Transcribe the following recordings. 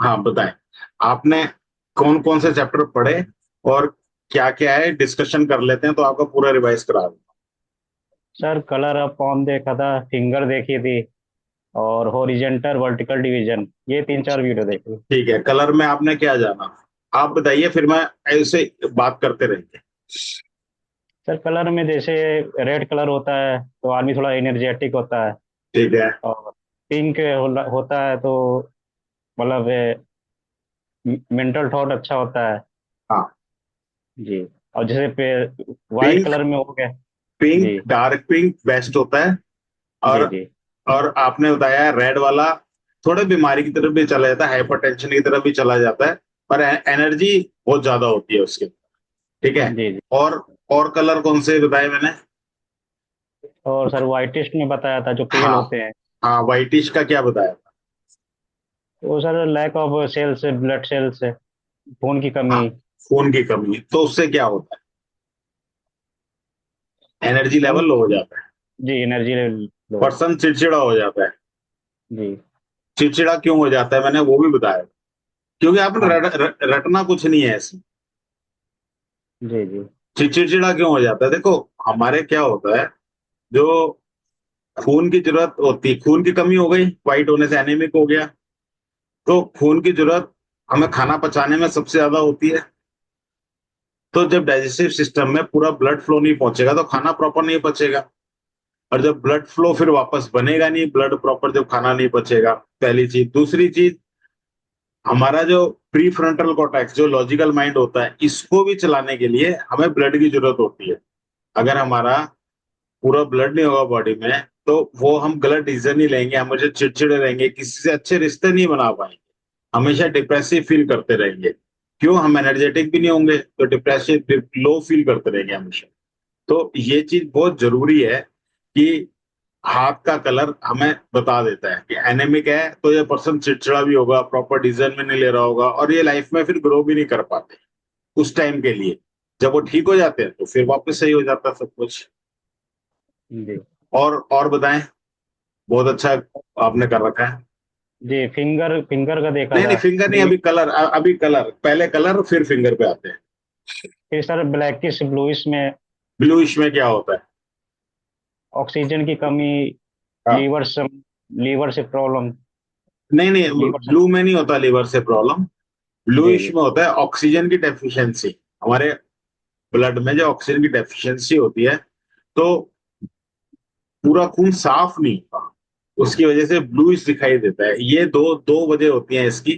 हाँ बताएं, आपने कौन कौन से चैप्टर पढ़े और क्या क्या है, डिस्कशन कर लेते हैं तो आपका पूरा रिवाइज करा दूँ। सर कलर ऑफ फॉर्म देखा था, फिंगर देखी थी, और हॉरिजेंटल वर्टिकल डिवीजन, ये 3-4 वीडियो देखी। ठीक है, कलर में आपने क्या जाना, आप बताइए, फिर मैं ऐसे बात करते रहेंगे। सर कलर में जैसे रेड कलर होता है तो आदमी थोड़ा एनर्जेटिक होता है, ठीक है। और पिंक होता है तो मतलब मेंटल थॉट अच्छा होता है। हाँ। जी। और जैसे वाइट पिंक, कलर में हो गया। पिंक जी डार्क पिंक बेस्ट होता है। और जी। जी और आपने बताया रेड वाला थोड़े बीमारी की तरफ भी चला जाता है, हाइपरटेंशन की तरफ भी चला जाता है, पर एनर्जी बहुत ज्यादा होती है उसके। ठीक है। जी। जी। और और कलर कौन से बताए मैंने? और सर वाइटिस्ट में बताया था जो पेल हाँ। होते हैं। हाँ, व्हाइटिश का क्या बताया? वो sir lack of cells, blood cells, खून की हाँ, कमी। खून की कमी, तो उससे क्या होता है, एनर्जी सर लेवल लो हो जाता है, जी, एनर्जी लो। पर्सन चिड़चिड़ा हो जाता है। जी। चिड़चिड़ा क्यों हो जाता है मैंने वो भी बताया, क्योंकि आपने हाँ। रटना कुछ नहीं है ऐसे। जी जी। चिड़चिड़ा क्यों हो जाता है, देखो हमारे क्या होता है, जो खून की जरूरत होती है, खून की कमी हो गई, वाइट होने से एनीमिक हो गया, तो खून की जरूरत हमें खाना पचाने में सबसे ज्यादा होती है। तो जब डाइजेस्टिव सिस्टम में पूरा ब्लड फ्लो नहीं पहुंचेगा तो खाना प्रॉपर नहीं पचेगा। और जब ब्लड फ्लो फिर वापस बनेगा नहीं, ब्लड प्रॉपर जब खाना नहीं पचेगा, पहली चीज। दूसरी चीज, हमारा जो प्री फ्रंटल कॉर्टेक्स जो लॉजिकल माइंड होता है, इसको भी चलाने के लिए हमें ब्लड की जरूरत होती है। अगर हमारा पूरा ब्लड नहीं होगा बॉडी में, तो वो हम गलत डिसीजन नहीं लेंगे, हमेशा चिड़चिड़े रहेंगे, किसी से अच्छे रिश्ते नहीं बना पाएंगे, हमेशा डिप्रेसिव फील करते रहेंगे। क्यों? हम एनर्जेटिक भी नहीं होंगे तो डिप्रेसिव लो फील करते रहेंगे हमेशा। तो ये चीज बहुत जरूरी है कि हाथ का कलर हमें बता देता है कि एनेमिक है, तो ये पर्सन चिड़चिड़ा भी होगा, प्रॉपर डिसीजन में नहीं ले रहा होगा, और ये लाइफ में फिर ग्रो भी नहीं कर पाते उस टाइम के लिए। जब वो ठीक हो जाते हैं तो फिर वापस सही हो जाता है सब कुछ। जी और बताएं, बहुत अच्छा आपने कर रखा है। जी। फिंगर फिंगर का देखा नहीं नहीं, था। फिंगर नहीं, अभी कलर, अभी कलर, पहले कलर फिर फिंगर पे आते हैं। फिर सर ब्लैकिश ब्लूइश में ब्लूइश में क्या होता है? ऑक्सीजन की कमी, हाँ। लीवर से लीवर से प्रॉब्लम। नहीं नहीं, लीवर से। ब्लू में नहीं होता लीवर से प्रॉब्लम, जी ब्लूइश जी। में होता है ऑक्सीजन की डेफिशिएंसी। हमारे ब्लड में जो ऑक्सीजन की डेफिशिएंसी होती है, तो पूरा खून साफ नहीं होता, उसकी वजह से ब्लूइश दिखाई देता है। ये दो दो वजह होती हैं इसकी।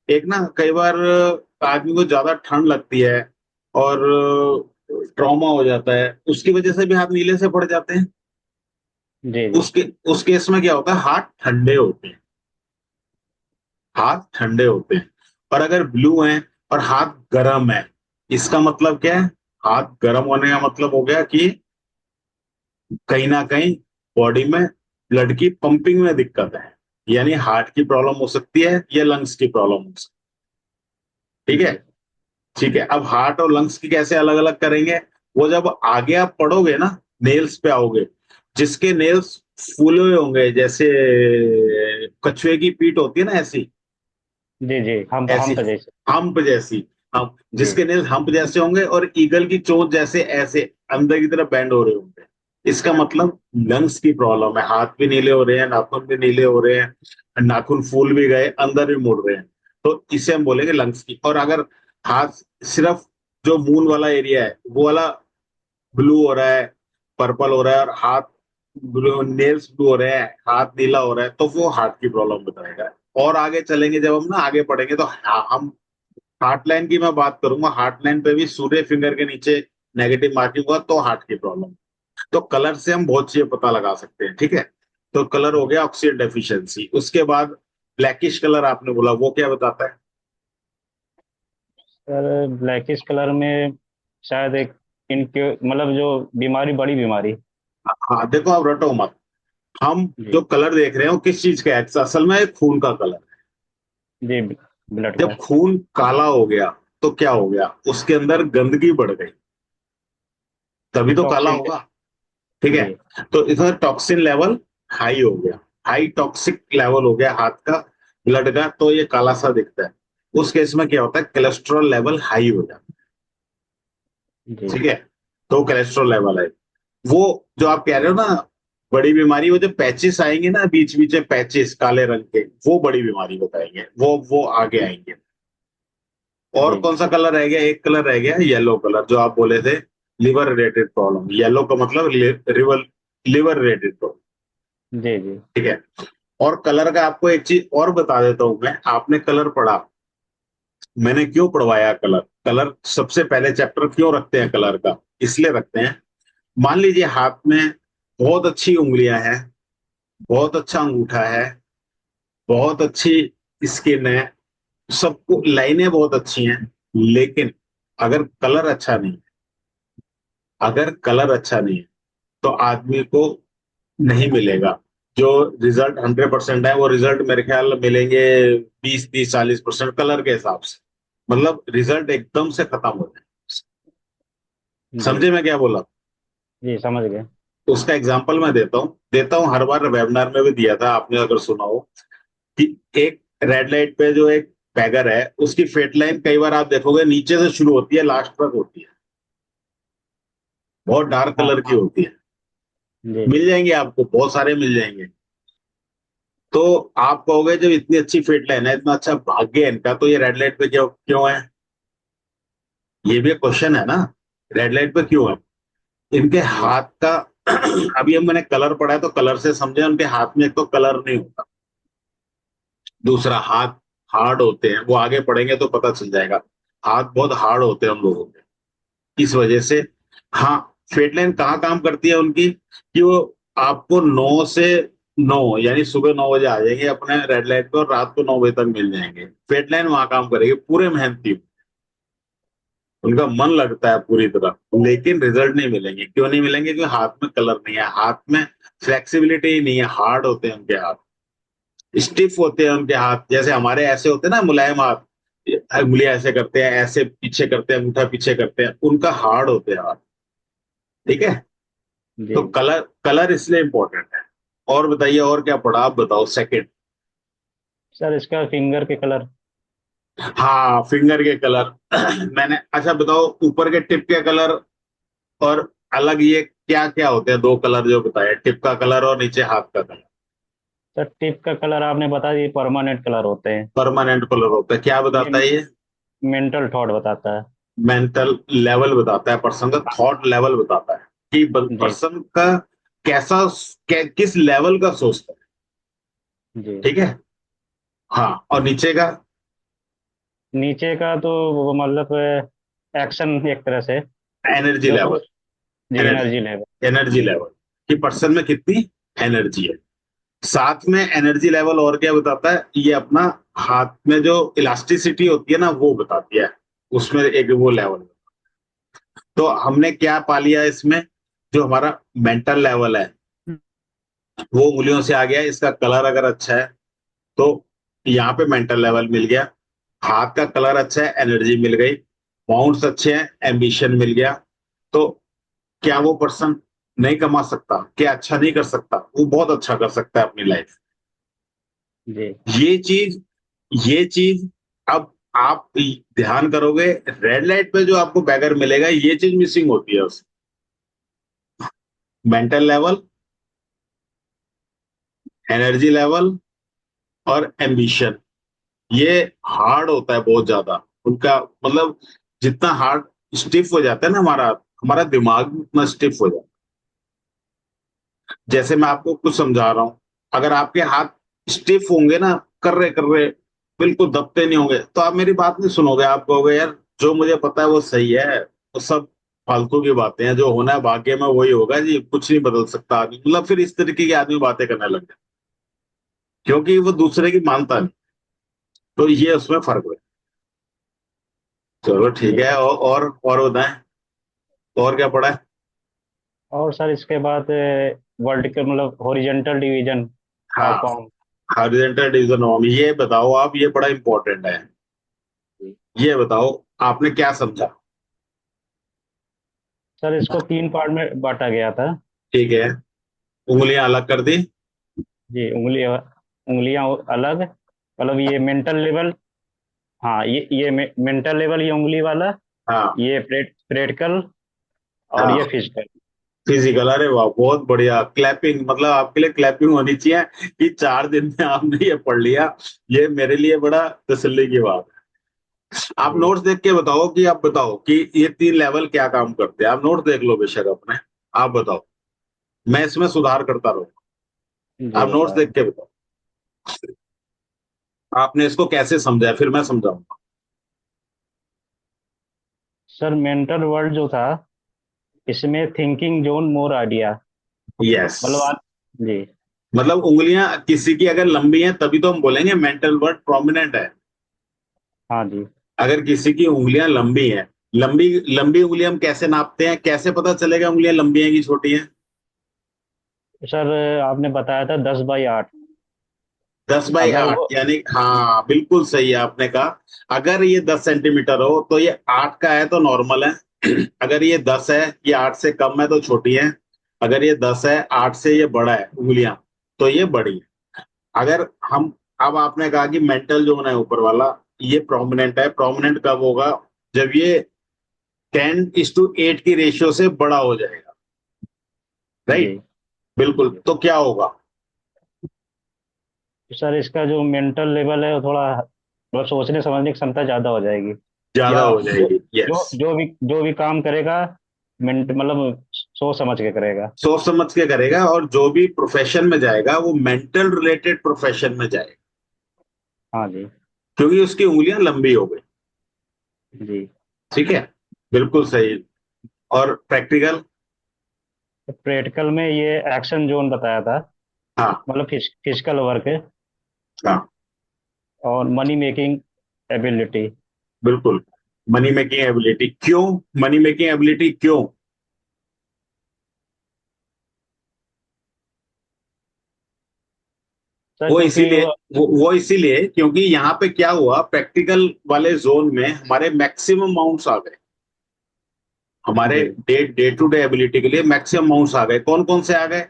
एक ना, कई बार आदमी को ज्यादा ठंड लगती है और ट्रॉमा हो जाता है, उसकी वजह से भी हाथ नीले से पड़ जाते हैं। जी जी। उसके उस केस में क्या होता है, हाथ ठंडे होते हैं, हाथ ठंडे होते हैं। और अगर ब्लू है और हाथ गर्म है, इसका मतलब क्या है? हाथ गर्म होने का मतलब हो गया कि कहीं ना कहीं बॉडी में ब्लड की पंपिंग में दिक्कत है, यानी हार्ट की प्रॉब्लम हो सकती है या लंग्स की प्रॉब्लम हो सकती है। ठीक है। जी ठीक है, अब हार्ट और लंग्स की कैसे अलग अलग करेंगे? वो जब आगे आप पढ़ोगे ना, नेल्स पे आओगे, जिसके नेल्स फूले हुए होंगे, जैसे कछुए की पीठ होती है ना, ऐसी, जी। जी हम ऐसी तो जैसे। हम्प जैसी, हम जी जिसके नेल्स हम्प जैसे होंगे और ईगल की चोंच जैसे ऐसे अंदर की तरफ बैंड हो रहे होंगे, इसका मतलब लंग्स की प्रॉब्लम है। हाथ भी नीले हो रहे हैं, नाखून भी नीले हो रहे हैं, नाखून फूल भी गए, अंदर भी मुड़ रहे हैं, तो इसे हम बोलेंगे लंग्स की। और अगर हाथ सिर्फ जो मून वाला एरिया है वो वाला ब्लू हो रहा है, पर्पल हो रहा है, और हाथ ब्लू, नेल्स ब्लू हो रहे हैं, हाथ नीला हो रहा है, तो वो हार्ट की प्रॉब्लम बताएगा। और आगे चलेंगे, जब हम ना आगे पढ़ेंगे, तो हम हार्ट लाइन की मैं बात करूंगा, हार्ट लाइन पे भी सूर्य फिंगर के नीचे नेगेटिव मार्किंग हुआ तो हार्ट की प्रॉब्लम। तो कलर से हम बहुत चीजें पता लगा सकते हैं। ठीक है, तो कलर हो गया ऑक्सीजन डेफिशिएंसी। उसके बाद ब्लैकिश कलर आपने बोला, वो क्या बताता है? सर ब्लैकिश कलर में शायद एक इनके मतलब जो बीमारी, बड़ी बीमारी। हाँ देखो, आप रटो मत, हम जी जो कलर देख रहे हो किस चीज का है, असल में खून का कलर। जी। ब्लड जब का। खून काला हो गया तो क्या हो गया, उसके अंदर गंदगी बढ़ गई, तभी तो काला टॉक्सिन। होगा। ठीक है, जी तो इधर टॉक्सिन लेवल हाई हो गया, हाई टॉक्सिक लेवल हो गया हाथ का, ब्लड का, तो ये काला सा दिखता है। उस केस में क्या होता है, कोलेस्ट्रॉल लेवल हाई हो जाता जी। है। ठीक है, तो कोलेस्ट्रॉल लेवल है वो, जो आप कह रहे हो ना बड़ी बीमारी, वो जो पैचेस आएंगे ना बीच बीच में, पैचेस काले रंग के, वो बड़ी बीमारी बताएंगे, वो आगे आएंगे। और जी। कौन सा कलर रह गया, एक कलर रह गया, येलो कलर, जो आप बोले थे लिवर रिलेटेड प्रॉब्लम। येलो का मतलब लिवर रिलेटेड प्रॉब्लम। जी। जी। ठीक है, और कलर का आपको एक चीज और बता देता हूं मैं, आपने कलर पढ़ा, मैंने क्यों पढ़वाया कलर। कलर सबसे पहले चैप्टर क्यों रखते हैं कलर का, इसलिए रखते हैं, मान लीजिए हाथ में बहुत अच्छी उंगलियां हैं, बहुत अच्छा अंगूठा है, बहुत अच्छी स्किन है, सबको लाइनें बहुत अच्छी हैं, लेकिन अगर कलर अच्छा नहीं, अगर कलर अच्छा नहीं है, तो आदमी को नहीं मिलेगा जो रिजल्ट 100% है। वो रिजल्ट मेरे ख्याल मिलेंगे 20, 30, 40% कलर के हिसाब से, मतलब रिजल्ट एकदम से खत्म हो जाए। जी। समझे मैं क्या बोला। जी, समझ गए। तो उसका एग्जाम्पल मैं देता हूँ हर बार, वेबिनार में भी दिया था आपने अगर सुना हो, कि एक रेड लाइट पे जो एक बैगर है, उसकी फेट लाइन कई बार आप देखोगे नीचे से शुरू होती है, लास्ट तक होती है, बहुत डार्क हाँ। कलर की होती है। जी। मिल जाएंगे आपको, बहुत सारे मिल जाएंगे। तो आप कहोगे जब इतनी अच्छी फेट लाइन है, इतना अच्छा भाग्य है इनका, तो ये रेड लाइट पे क्यों क्यों है, ये भी एक क्वेश्चन है ना। रेड लाइट पे क्यों है, इनके जी। हाथ का अभी हम मैंने कलर पढ़ा है, तो कलर से समझे, उनके हाथ में एक तो कलर नहीं होता, दूसरा हाथ हार्ड होते हैं, वो आगे पढ़ेंगे तो पता चल जाएगा। हाथ बहुत हार्ड होते हैं हम लोगों के, इस वजह से। हाँ, फेट लाइन कहाँ काम करती है उनकी, कि वो आपको 9 से 9, यानी सुबह 9 बजे आ जाएंगे अपने रेड लाइट पे, और रात को 9 बजे तक मिल जाएंगे। फेट लाइन वहां काम करेगी, पूरे मेहनती, उनका मन लगता है पूरी तरह, लेकिन रिजल्ट नहीं मिलेंगे। क्यों नहीं मिलेंगे, क्योंकि हाथ में कलर नहीं है, हाथ में फ्लेक्सिबिलिटी ही नहीं है, हार्ड होते हैं उनके हाथ, स्टिफ होते हैं उनके हाथ, जैसे हमारे ऐसे होते हैं ना मुलायम हाथ, उंगलियां ऐसे करते हैं, ऐसे पीछे करते हैं, अंगूठा पीछे करते हैं, उनका हार्ड होते हैं हाथ। ठीक है, जी। तो कलर कलर इसलिए इंपॉर्टेंट है। और बताइए, और क्या पढ़ा, आप बताओ सेकंड। सर, इसका फिंगर के कलर। हाँ, फिंगर के कलर मैंने, अच्छा बताओ, ऊपर के टिप के कलर और अलग ये क्या क्या होते हैं, दो कलर जो बताए, टिप का कलर और नीचे हाथ का कलर। सर, टिप का कलर आपने बता दिया, परमानेंट कलर होते हैं। परमानेंट कलर होता है, क्या ये बताता है ये, मेंटल थॉट बताता है। मेंटल लेवल बताता है, पर्सन का थॉट लेवल बताता है, कि जी। पर्सन का कैसा, किस लेवल का सोचता है। जी। ठीक है, हाँ, और नीचे का नीचे का तो वो मतलब एक्शन एक तरह से, एनर्जी जो लेवल, जी, energy energy level. Energy level, कि पर्सन में कितनी एनर्जी है। साथ में एनर्जी लेवल और क्या बताता है, ये अपना हाथ में जो इलास्टिसिटी होती है ना, वो बताती है, उसमें एक वो लेवल। तो हमने क्या पा लिया इसमें, जो हमारा मेंटल लेवल है वो उंगलियों से आ गया, इसका कलर अगर अच्छा है तो यहाँ पे मेंटल लेवल मिल गया, हाथ का कलर अच्छा है, एनर्जी मिल गई, बाउंड्स अच्छे हैं, एम्बिशन मिल गया। तो क्या वो पर्सन नहीं कमा सकता, क्या अच्छा नहीं कर सकता, वो बहुत अच्छा कर सकता है अपनी लाइफ। जी। ये चीज ये चीज अब आप ध्यान करोगे, रेड लाइट पे जो आपको बैगर मिलेगा, ये चीज मिसिंग होती है उस मेंटल लेवल, एनर्जी लेवल और एम्बिशन। ये हार्ड होता है बहुत ज्यादा उनका, मतलब जितना हार्ड स्टिफ हो जाता है ना हमारा, हमारा दिमाग भी उतना स्टिफ हो जाता है। जैसे मैं आपको कुछ समझा रहा हूँ, अगर आपके हाथ स्टिफ होंगे ना, कर रहे बिल्कुल दबते नहीं होंगे, तो आप मेरी बात नहीं सुनोगे, आप कहोगे यार जो मुझे पता है वो सही है, वो सब फालतू की बातें हैं, जो होना है भाग्य में वही होगा जी, कुछ नहीं बदल सकता आदमी, मतलब फिर इस तरीके के आदमी बातें करने लग जाए, क्योंकि वो दूसरे की मानता नहीं। तो ये उसमें फर्क है। चलो ठीक जी। है, और बताएं, और क्या पढ़ा है। और सर, इसके बाद वर्टिकल मतलब हॉरिजेंटल डिवीजन हाँ, of form. Horizontal division of, ये बताओ आप, ये बड़ा इंपॉर्टेंट है। ये बताओ आपने क्या समझा। सर, इसको 3 पार्ट में बांटा गया था। ठीक है, उंगलियां अलग कर दी। जी, उंगलियां अलग, मतलब ये मेंटल लेवल। हाँ, ये मेंटल लेवल, ये उंगली वाला। हाँ ये प्रैक्टिकल। और ये हाँ। फिजिकल। फिजिकल, अरे वाह, बहुत बढ़िया, क्लैपिंग, मतलब आपके लिए क्लैपिंग होनी चाहिए कि 4 दिन में आपने ये पढ़ लिया। ये मेरे लिए बड़ा तसल्ली की बात है। आप जी नोट्स देख के बताओ कि आप बताओ कि ये 3 लेवल क्या काम करते हैं। आप नोट्स देख लो बेशक अपने, आप बताओ, मैं इसमें सुधार करता रहूँ। जी आप नोट्स बता देख के बताओ आपने इसको कैसे समझा है, फिर मैं समझाऊंगा। सर, मेंटल वर्ल्ड जो था, इसमें थिंकिंग जोन मोर आइडिया। यस, मतलब आप। जी। मतलब उंगलियां किसी की अगर लंबी हैं तभी तो हम बोलेंगे मेंटल वर्ड प्रोमिनेंट है। हाँ जी। अगर किसी की उंगलियां लंबी हैं, लंबी लंबी उंगलियां हम कैसे नापते हैं, कैसे पता चलेगा उंगलियां लंबी हैं कि छोटी हैं? सर, आपने बताया था 10 बाई 8। 10 बाई 8 अगर वो। यानी, हाँ बिल्कुल सही है आपने कहा। अगर ये 10 सेंटीमीटर हो तो ये 8 का है तो नॉर्मल है। अगर ये 10 है, ये 8 से कम है तो छोटी है। अगर ये 10 है, 8 से ये बड़ा है उंगलियां, तो ये बड़ी है। अगर हम, अब आपने कहा कि मेंटल जोन है ऊपर वाला, ये प्रोमिनेंट है। प्रोमिनेंट कब होगा? जब ये 10:8 की रेशियो से बड़ा हो जाएगा। जी राइट, बिल्कुल। जी। तो क्या होगा? तो सर, इसका जो मेंटल लेवल है वो थोड़ा, मतलब सोचने समझने की क्षमता ज़्यादा हो जाएगी। ज्यादा या हो जो जाएगी, यस। जो भी काम करेगा, मतलब सोच समझ के करेगा। सोच समझ के करेगा, और जो भी प्रोफेशन में जाएगा वो मेंटल रिलेटेड प्रोफेशन में जाएगा, हाँ जी। क्योंकि उसकी उंगलियां लंबी हो गई। जी। ठीक है, बिल्कुल सही। और प्रैक्टिकल? तो प्रैक्टिकल में ये एक्शन जोन बताया था। हाँ मतलब फिजिकल वर्क है। हाँ, और मनी मेकिंग एबिलिटी। बिल्कुल। मनी मेकिंग एबिलिटी क्यों? मनी मेकिंग एबिलिटी क्यों? सर, वो क्योंकि इसीलिए, वो इसीलिए क्योंकि यहाँ पे क्या हुआ, प्रैक्टिकल वाले जोन में हमारे मैक्सिमम अमाउंट्स आ गए। हमारे जी डे टू डे एबिलिटी के लिए मैक्सिमम अमाउंट्स आ गए। कौन कौन से आ गए?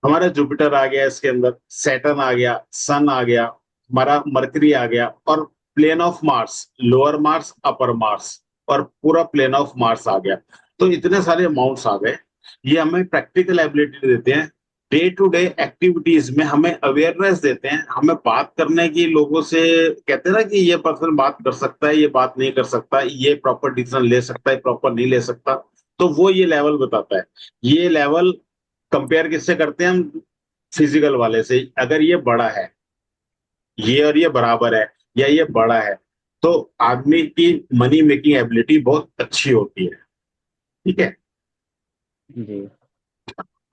हमारा जुपिटर आ गया, इसके अंदर सैटर्न आ गया, सन आ गया, हमारा मरकरी आ गया, और plain of Mars, lower Mars, upper Mars, और पूरा प्लेन ऑफ मार्स आ गया। तो इतने सारे अमाउंट्स आ गए। ये हमें प्रैक्टिकल एबिलिटी देते हैं। डे टू डे एक्टिविटीज में हमें अवेयरनेस देते हैं, हमें बात करने की, लोगों से कहते हैं ना कि ये पर्सन बात कर सकता है, ये बात नहीं कर सकता, ये प्रॉपर डिसीजन ले सकता है, प्रॉपर नहीं ले सकता। तो वो ये लेवल बताता है। ये लेवल कंपेयर किससे करते हैं हम? फिजिकल वाले से। अगर ये बड़ा है, ये और ये बराबर है, या ये बड़ा है, तो आदमी की मनी मेकिंग एबिलिटी बहुत अच्छी होती है। ठीक है। जी।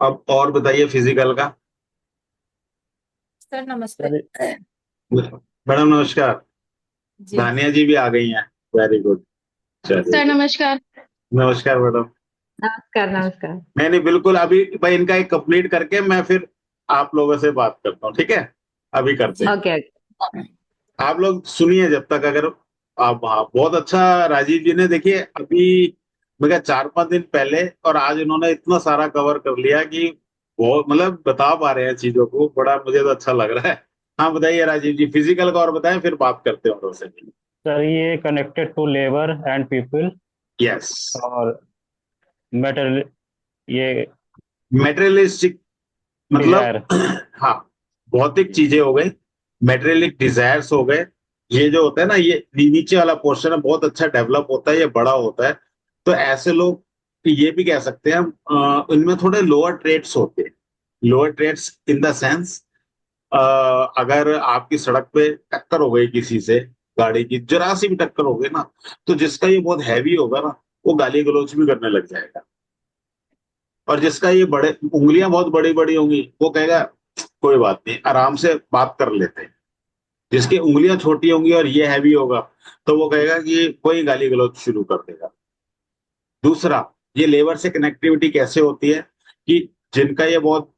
अब और बताइए फिजिकल का। सर नमस्ते। सर। मैडम नमस्कार। जी। धानिया जी भी आ गई हैं। वेरी गुड, चलिए सर जी। नमस्कार। नमस्कार मैडम। नमस्कार नमस्कार। नहीं नहीं, बिल्कुल, अभी भाई इनका एक कंप्लीट करके मैं फिर आप लोगों से बात करता हूँ, ठीक है? अभी करते हैं। Okay okay. आप लोग सुनिए जब तक, अगर आप, हाँ बहुत अच्छा। राजीव जी ने देखिए अभी, मैं क्या 4-5 दिन पहले, और आज इन्होंने इतना सारा कवर कर लिया कि बहुत, मतलब बता पा रहे हैं चीजों को, बड़ा मुझे तो अच्छा लग रहा है। हाँ बताइए राजीव जी, फिजिकल का और बताएं, फिर बात करते हैं और से। सर, ये connected to labour and people. Yes, और मेटर ये मेटेरियलिस्टिक, मतलब डिजायर। हाँ, भौतिक चीजें हो गई, मेटेरियलिक डिजायर्स हो गए। ये जो होता है ना, ये नीचे वाला पोर्शन है, बहुत अच्छा डेवलप होता है, ये बड़ा होता है। तो ऐसे लोग, ये भी कह सकते हैं हम, इनमें थोड़े लोअर ट्रेड्स होते हैं। Lower trades in the sense, अगर आपकी सड़क पे टक्कर हो गई किसी से, गाड़ी की जरा सी भी टक्कर हो गई ना, तो जिसका ये बहुत हैवी होगा ना, वो गाली गलौज भी करने लग जाएगा। और जिसका ये बड़े, उंगलियां बहुत बड़ी बड़ी होंगी, वो कहेगा कोई बात नहीं, आराम से बात कर लेते हैं। जिसकी उंगलियां छोटी होंगी और ये हैवी होगा, तो वो कहेगा कि कोई गाली गलौज शुरू कर देगा। दूसरा, ये लेबर से कनेक्टिविटी कैसे होती है कि जिनका ये बहुत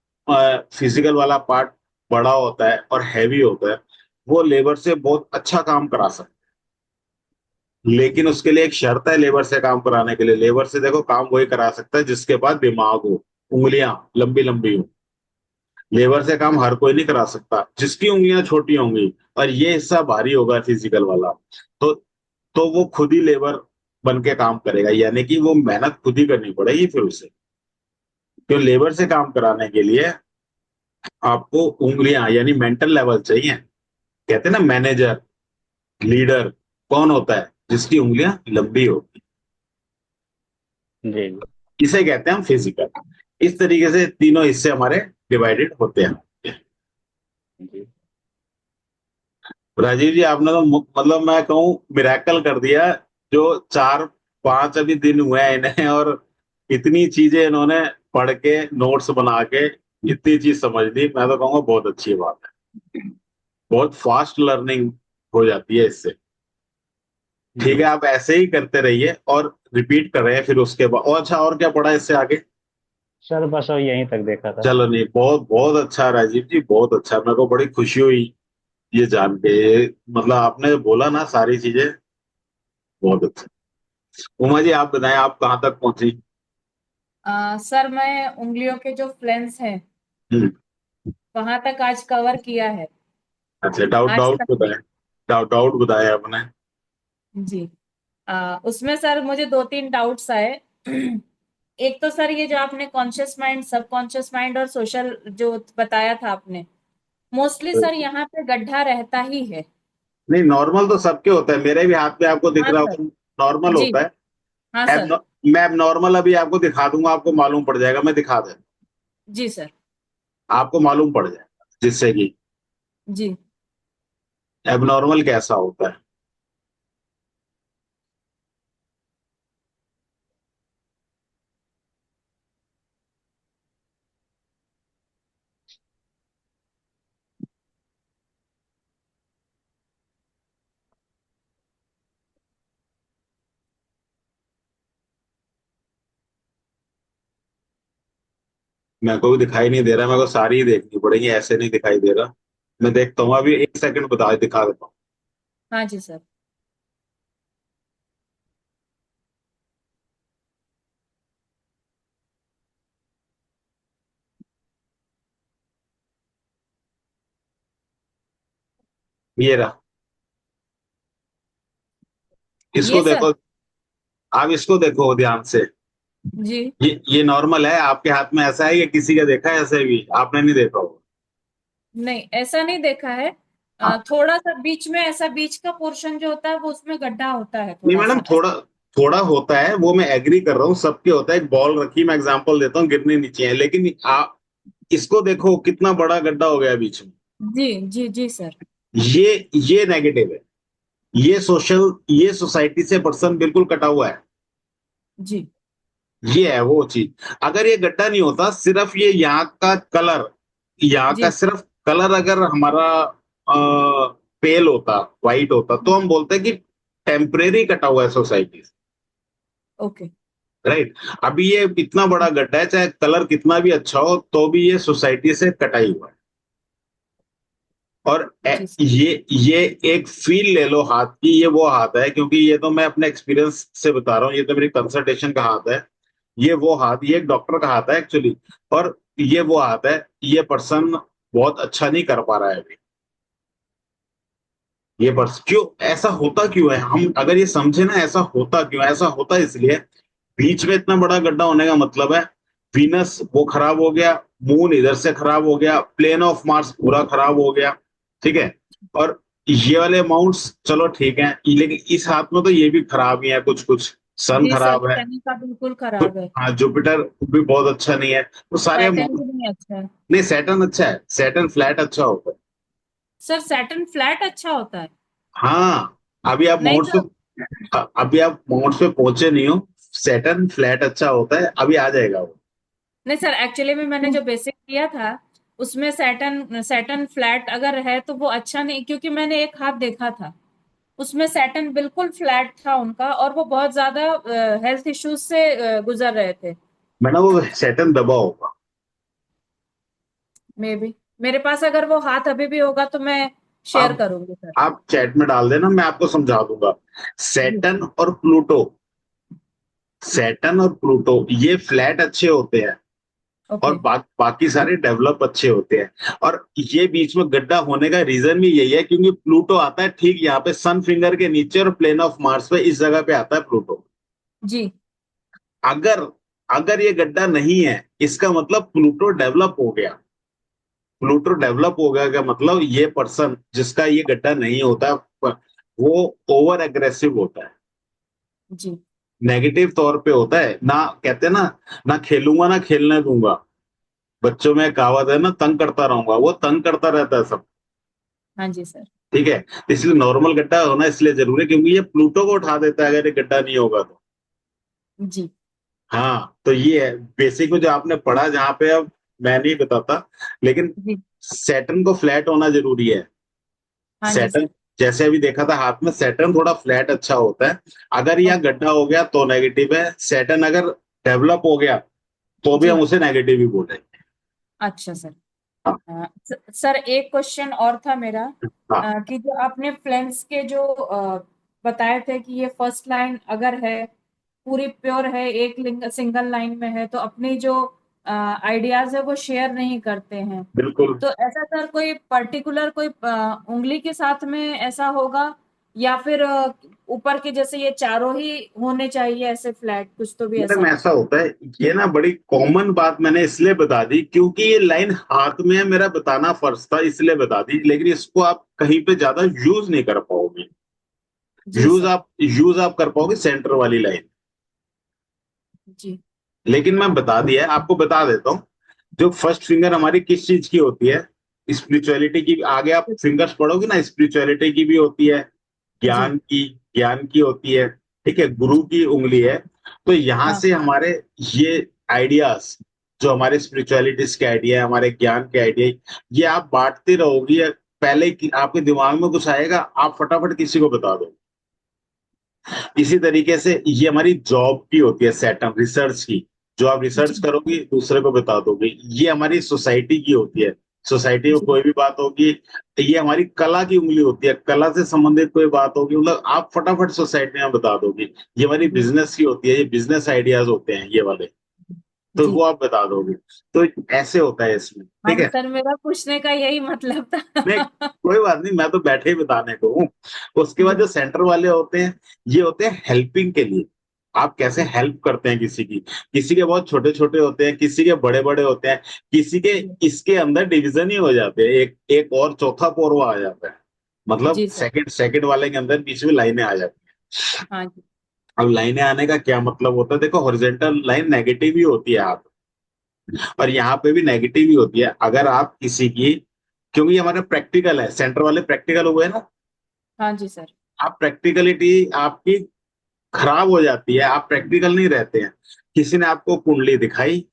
फिजिकल वाला पार्ट बड़ा होता है और हैवी होता है, वो लेबर से बहुत अच्छा काम करा सकते हैं। लेकिन उसके लिए एक शर्त है, लेबर से काम कराने के लिए, लेबर से देखो काम वही करा सकता है जिसके पास दिमाग हो, उंगलियां लंबी लंबी हो। लेबर से काम हर कोई नहीं करा सकता। जिसकी उंगलियां छोटी होंगी, और ये हिस्सा भारी होगा फिजिकल वाला, तो तो वो खुद ही लेबर बन के काम करेगा, यानी कि वो मेहनत खुद ही करनी पड़ेगी फिर उसे। तो लेबर से काम कराने के लिए आपको उंगलियां यानी मेंटल लेवल चाहिए। कहते हैं ना, मैनेजर, लीडर कौन होता है? जिसकी उंगलियां लंबी होती जी जी। हैं, इसे कहते हैं हम फिजिकल। इस तरीके से तीनों हिस्से हमारे डिवाइडेड होते हैं। जी राजीव जी, आपने तो मतलब मैं कहूँ मिरेकल कर दिया। जो 4-5 अभी दिन हुए हैं इन्हें, और इतनी चीजें इन्होंने पढ़ के नोट्स बना के इतनी चीज समझ ली, मैं तो कहूँगा बहुत अच्छी बात है। बहुत फास्ट लर्निंग हो जाती है इससे। ठीक जी। है, आप ऐसे ही करते रहिए और रिपीट कर रहे हैं फिर उसके बाद। और अच्छा, और क्या पढ़ा है इससे आगे? सर बस वो यहीं तक देखा था। चलो, नहीं, बहुत बहुत अच्छा राजीव जी, बहुत अच्छा। मेरे को बड़ी खुशी हुई ये जान के। मतलब आपने बोला ना सारी चीजें, बहुत अच्छा। उमा जी, आप बताएं, आप कहाँ तक पहुंची? सर मैं उंगलियों के जो फ्लेंस हैं हम्म। वहां तक आज कवर किया है। अच्छा, डाउट आज डाउट तक में। बताएं। डाउट डाउट बताया आपने। जी। उसमें सर मुझे दो तीन डाउट्स आए। एक तो सर ये जो आपने कॉन्शियस माइंड, सबकॉन्शियस माइंड और सोशल जो बताया था आपने, मोस्टली सर यहाँ पे गड्ढा रहता ही है। नहीं, नॉर्मल तो सबके होता है, मेरे भी हाथ में आपको दिख हाँ रहा सर। होगा। नॉर्मल जी। होता है। हाँ सर। एब मैं अब नॉर्मल अभी आपको दिखा दूंगा, आपको मालूम पड़ जाएगा, मैं दिखा दे, जी सर। आपको मालूम पड़ जाएगा जिससे कि जी। एबनॉर्मल कैसा होता है। मेरे को भी दिखाई नहीं दे रहा, मेरे को सारी ही देखनी पड़ेगी, ऐसे नहीं दिखाई दे रहा। मैं देखता हूँ, अभी 1 सेकंड बता दिखा देता हूँ। हाँ जी सर। ये रहा, इसको ये सर। देखो। आप इसको देखो ध्यान से। जी। ये नॉर्मल है आपके हाथ में, ऐसा है? ये किसी का देखा है ऐसे भी? आपने नहीं देखा होगा। नहीं, ऐसा नहीं देखा है। हाँ। थोड़ा सा बीच में ऐसा बीच का पोर्शन जो होता है वो उसमें गड्ढा होता है नहीं थोड़ा मैडम, सा थोड़ा ऐसा। थोड़ा होता है, वो मैं एग्री कर रहा हूँ, सबके होता है। एक बॉल रखी, मैं एग्जांपल देता हूँ, गिरनी नीचे है, लेकिन आप इसको देखो, कितना बड़ा गड्ढा हो गया बीच में। जी जी जी सर। ये नेगेटिव है। ये सोसाइटी से पर्सन बिल्कुल कटा हुआ है। जी ये है वो चीज। अगर ये गड्ढा नहीं होता, सिर्फ ये यहाँ का कलर, यहाँ का जी। सिर्फ कलर अगर हमारा पेल होता, वाइट होता, तो हम बोलते हैं कि टेम्परेरी कटा हुआ है सोसाइटी से। ओके। राइट। अभी ये इतना बड़ा गड्ढा है, चाहे कलर कितना भी अच्छा हो, तो भी ये सोसाइटी से कटा ही हुआ है। और जी सर। ये एक फील ले लो हाथ की, ये वो हाथ है, क्योंकि ये तो मैं अपने एक्सपीरियंस से बता रहा हूँ, ये तो मेरी कंसल्टेशन का हाथ है। ये वो हाथ, ये एक डॉक्टर का हाथ है एक्चुअली। और ये वो हाथ है, ये पर्सन बहुत अच्छा नहीं कर पा रहा है अभी। ये पर्सन क्यों ऐसा होता, क्यों है? हम अगर ये समझे ना, ऐसा होता क्यों है? ऐसा होता है इसलिए, बीच में इतना बड़ा गड्ढा होने का मतलब है वीनस वो खराब हो गया, मून इधर से खराब हो गया, प्लेन ऑफ मार्स पूरा खराब हो गया। ठीक है। और ये वाले अमाउंट्स चलो ठीक है, लेकिन इस हाथ में तो ये भी खराब ही है, कुछ कुछ। सन जी सर, खराब है। शनि का बिल्कुल तो खराब है। हाँ, जुपिटर भी बहुत अच्छा नहीं है, तो सारे सैटर्न अमाउंट। भी नहीं अच्छा है। नहीं, सैटर्न अच्छा है, सैटर्न फ्लैट अच्छा होता है। सर सैटर्न फ्लैट अच्छा होता है। हाँ। अभी आप नहीं माउंट्स तो। पे अभी आप माउंट्स पे पहुंचे नहीं हो। सैटर्न फ्लैट अच्छा होता है, अभी आ जाएगा वो। नहीं सर, एक्चुअली में मैंने जो बेसिक किया था उसमें सैटर्न सैटर्न फ्लैट अगर है तो वो अच्छा नहीं, क्योंकि मैंने एक हाथ देखा था उसमें सैटर्न बिल्कुल फ्लैट था उनका, और वो बहुत ज्यादा हेल्थ इश्यूज से गुजर रहे थे। मैडम, वो सैटर्न दबा होगा। May be. मेरे पास अगर वो हाथ अभी भी होगा तो मैं शेयर आप करूंगी सर। आप चैट में डाल देना, मैं आपको समझा दूंगा। जी। सैटर्न और प्लूटो, सैटर्न और प्लूटो ये फ्लैट अच्छे होते हैं। और ओके। बाकी सारे डेवलप अच्छे होते हैं। और ये बीच में गड्ढा होने का रीजन भी यही है, क्योंकि प्लूटो आता है ठीक यहाँ पे सन फिंगर के नीचे और प्लेन ऑफ मार्स पे, इस जगह पे आता है प्लूटो। जी। अगर अगर ये गड्ढा नहीं है, इसका मतलब प्लूटो डेवलप हो गया। प्लूटो डेवलप हो गया का मतलब ये पर्सन जिसका ये गड्ढा नहीं होता, वो ओवर एग्रेसिव होता है, जी। नेगेटिव तौर पे होता है ना। कहते हैं ना, ना खेलूंगा ना खेलने दूंगा। बच्चों में कहावत है ना, तंग करता रहूंगा, वो तंग करता रहता है सब। हाँ जी सर। ठीक है, इसलिए नॉर्मल गड्ढा होना इसलिए जरूरी है क्योंकि ये प्लूटो को उठा देता है अगर ये गड्ढा नहीं होगा तो। जी। हाँ, तो ये है बेसिक में जो आपने पढ़ा, जहाँ पे अब मैं नहीं बताता, लेकिन जी। सैटर्न को फ्लैट होना जरूरी है। हाँ जी सैटर्न सर। जैसे अभी देखा था हाथ में, सैटर्न थोड़ा फ्लैट अच्छा होता है। अगर यह ओके। गड्ढा हो गया तो नेगेटिव है, सैटर्न अगर डेवलप हो गया तो भी हम जी। उसे नेगेटिव ही बोलेंगे। अच्छा सर। हाँ। सर एक क्वेश्चन और था मेरा, हाँ, कि जो आपने फ्लेंस के जो बताए थे कि ये फर्स्ट लाइन अगर है पूरी प्योर है, एक सिंगल लाइन में है, तो अपनी जो आइडियाज है वो शेयर नहीं करते हैं। बिल्कुल। तो ऐसा सर कोई पर्टिकुलर कोई उंगली के साथ में ऐसा होगा, या फिर ऊपर के जैसे ये चारों ही होने चाहिए ऐसे फ्लैट, कुछ तो भी मैडम ऐसा? ऐसा होता है, ये ना बड़ी कॉमन बात मैंने इसलिए बता दी क्योंकि ये लाइन हाथ में है, मेरा बताना फर्ज था इसलिए बता दी, लेकिन इसको आप कहीं पे ज्यादा यूज नहीं कर पाओगे। जी सर। यूज आप कर पाओगे सेंटर वाली लाइन। जी। लेकिन मैं बता दिया है, आपको बता देता हूँ। जो फर्स्ट फिंगर हमारी किस चीज की होती है, स्पिरिचुअलिटी की। आगे आप फिंगर्स पढ़ोगे ना, स्पिरिचुअलिटी की भी होती है, जी। ज्ञान की होती है। ठीक है, गुरु जी। की उंगली है। तो यहां हाँ। से हमारे ये आइडियाज, जो हमारे स्पिरिचुअलिटीज के आइडिया है, हमारे ज्ञान के आइडिया, ये आप बांटते रहोगी। पहले की आपके दिमाग में कुछ आएगा, आप फटाफट किसी को बता दो। इसी तरीके से ये हमारी जॉब की होती है, सेटअप रिसर्च की। जो आप रिसर्च जी। करोगी दूसरे को बता दोगे। ये हमारी सोसाइटी की होती है, सोसाइटी में जी। कोई भी बात होगी। ये हमारी कला की उंगली होती है, कला से संबंधित कोई बात होगी, मतलब आप फटाफट सोसाइटी में बता दोगे। ये हमारी जी। बिजनेस की होती है, ये बिजनेस आइडियाज होते हैं ये वाले, तो जी। वो आप बता दोगे। तो ऐसे होता है इसमें, हाँ ठीक जी है। सर, मेरा पूछने का यही मतलब नहीं, था। कोई बात नहीं, मैं तो बैठे ही बताने को हूँ। उसके बाद जी। जो सेंटर वाले होते हैं, ये होते हैं हेल्पिंग के लिए। आप कैसे जी। हेल्प करते हैं किसी की। किसी के बहुत छोटे छोटे होते हैं, किसी के बड़े बड़े होते हैं, किसी के जी। इसके अंदर डिवीजन ही हो जाते हैं, एक एक और चौथा पोरवा आ जाता है। मतलब जी सर। सेकंड सेकंड वाले के अंदर बीच में लाइनें आ जाती हैं। हाँ जी। अब लाइनें आने का क्या मतलब होता है, देखो हॉरिजॉन्टल लाइन नेगेटिव ही होती है आप, और यहाँ पे भी नेगेटिव ही होती है। अगर आप किसी की, क्योंकि ये हमारा प्रैक्टिकल है, सेंटर वाले प्रैक्टिकल हुए ना, हाँ जी सर। आप प्रैक्टिकलिटी आपकी खराब हो जाती है, आप प्रैक्टिकल नहीं रहते हैं। किसी ने आपको कुंडली दिखाई,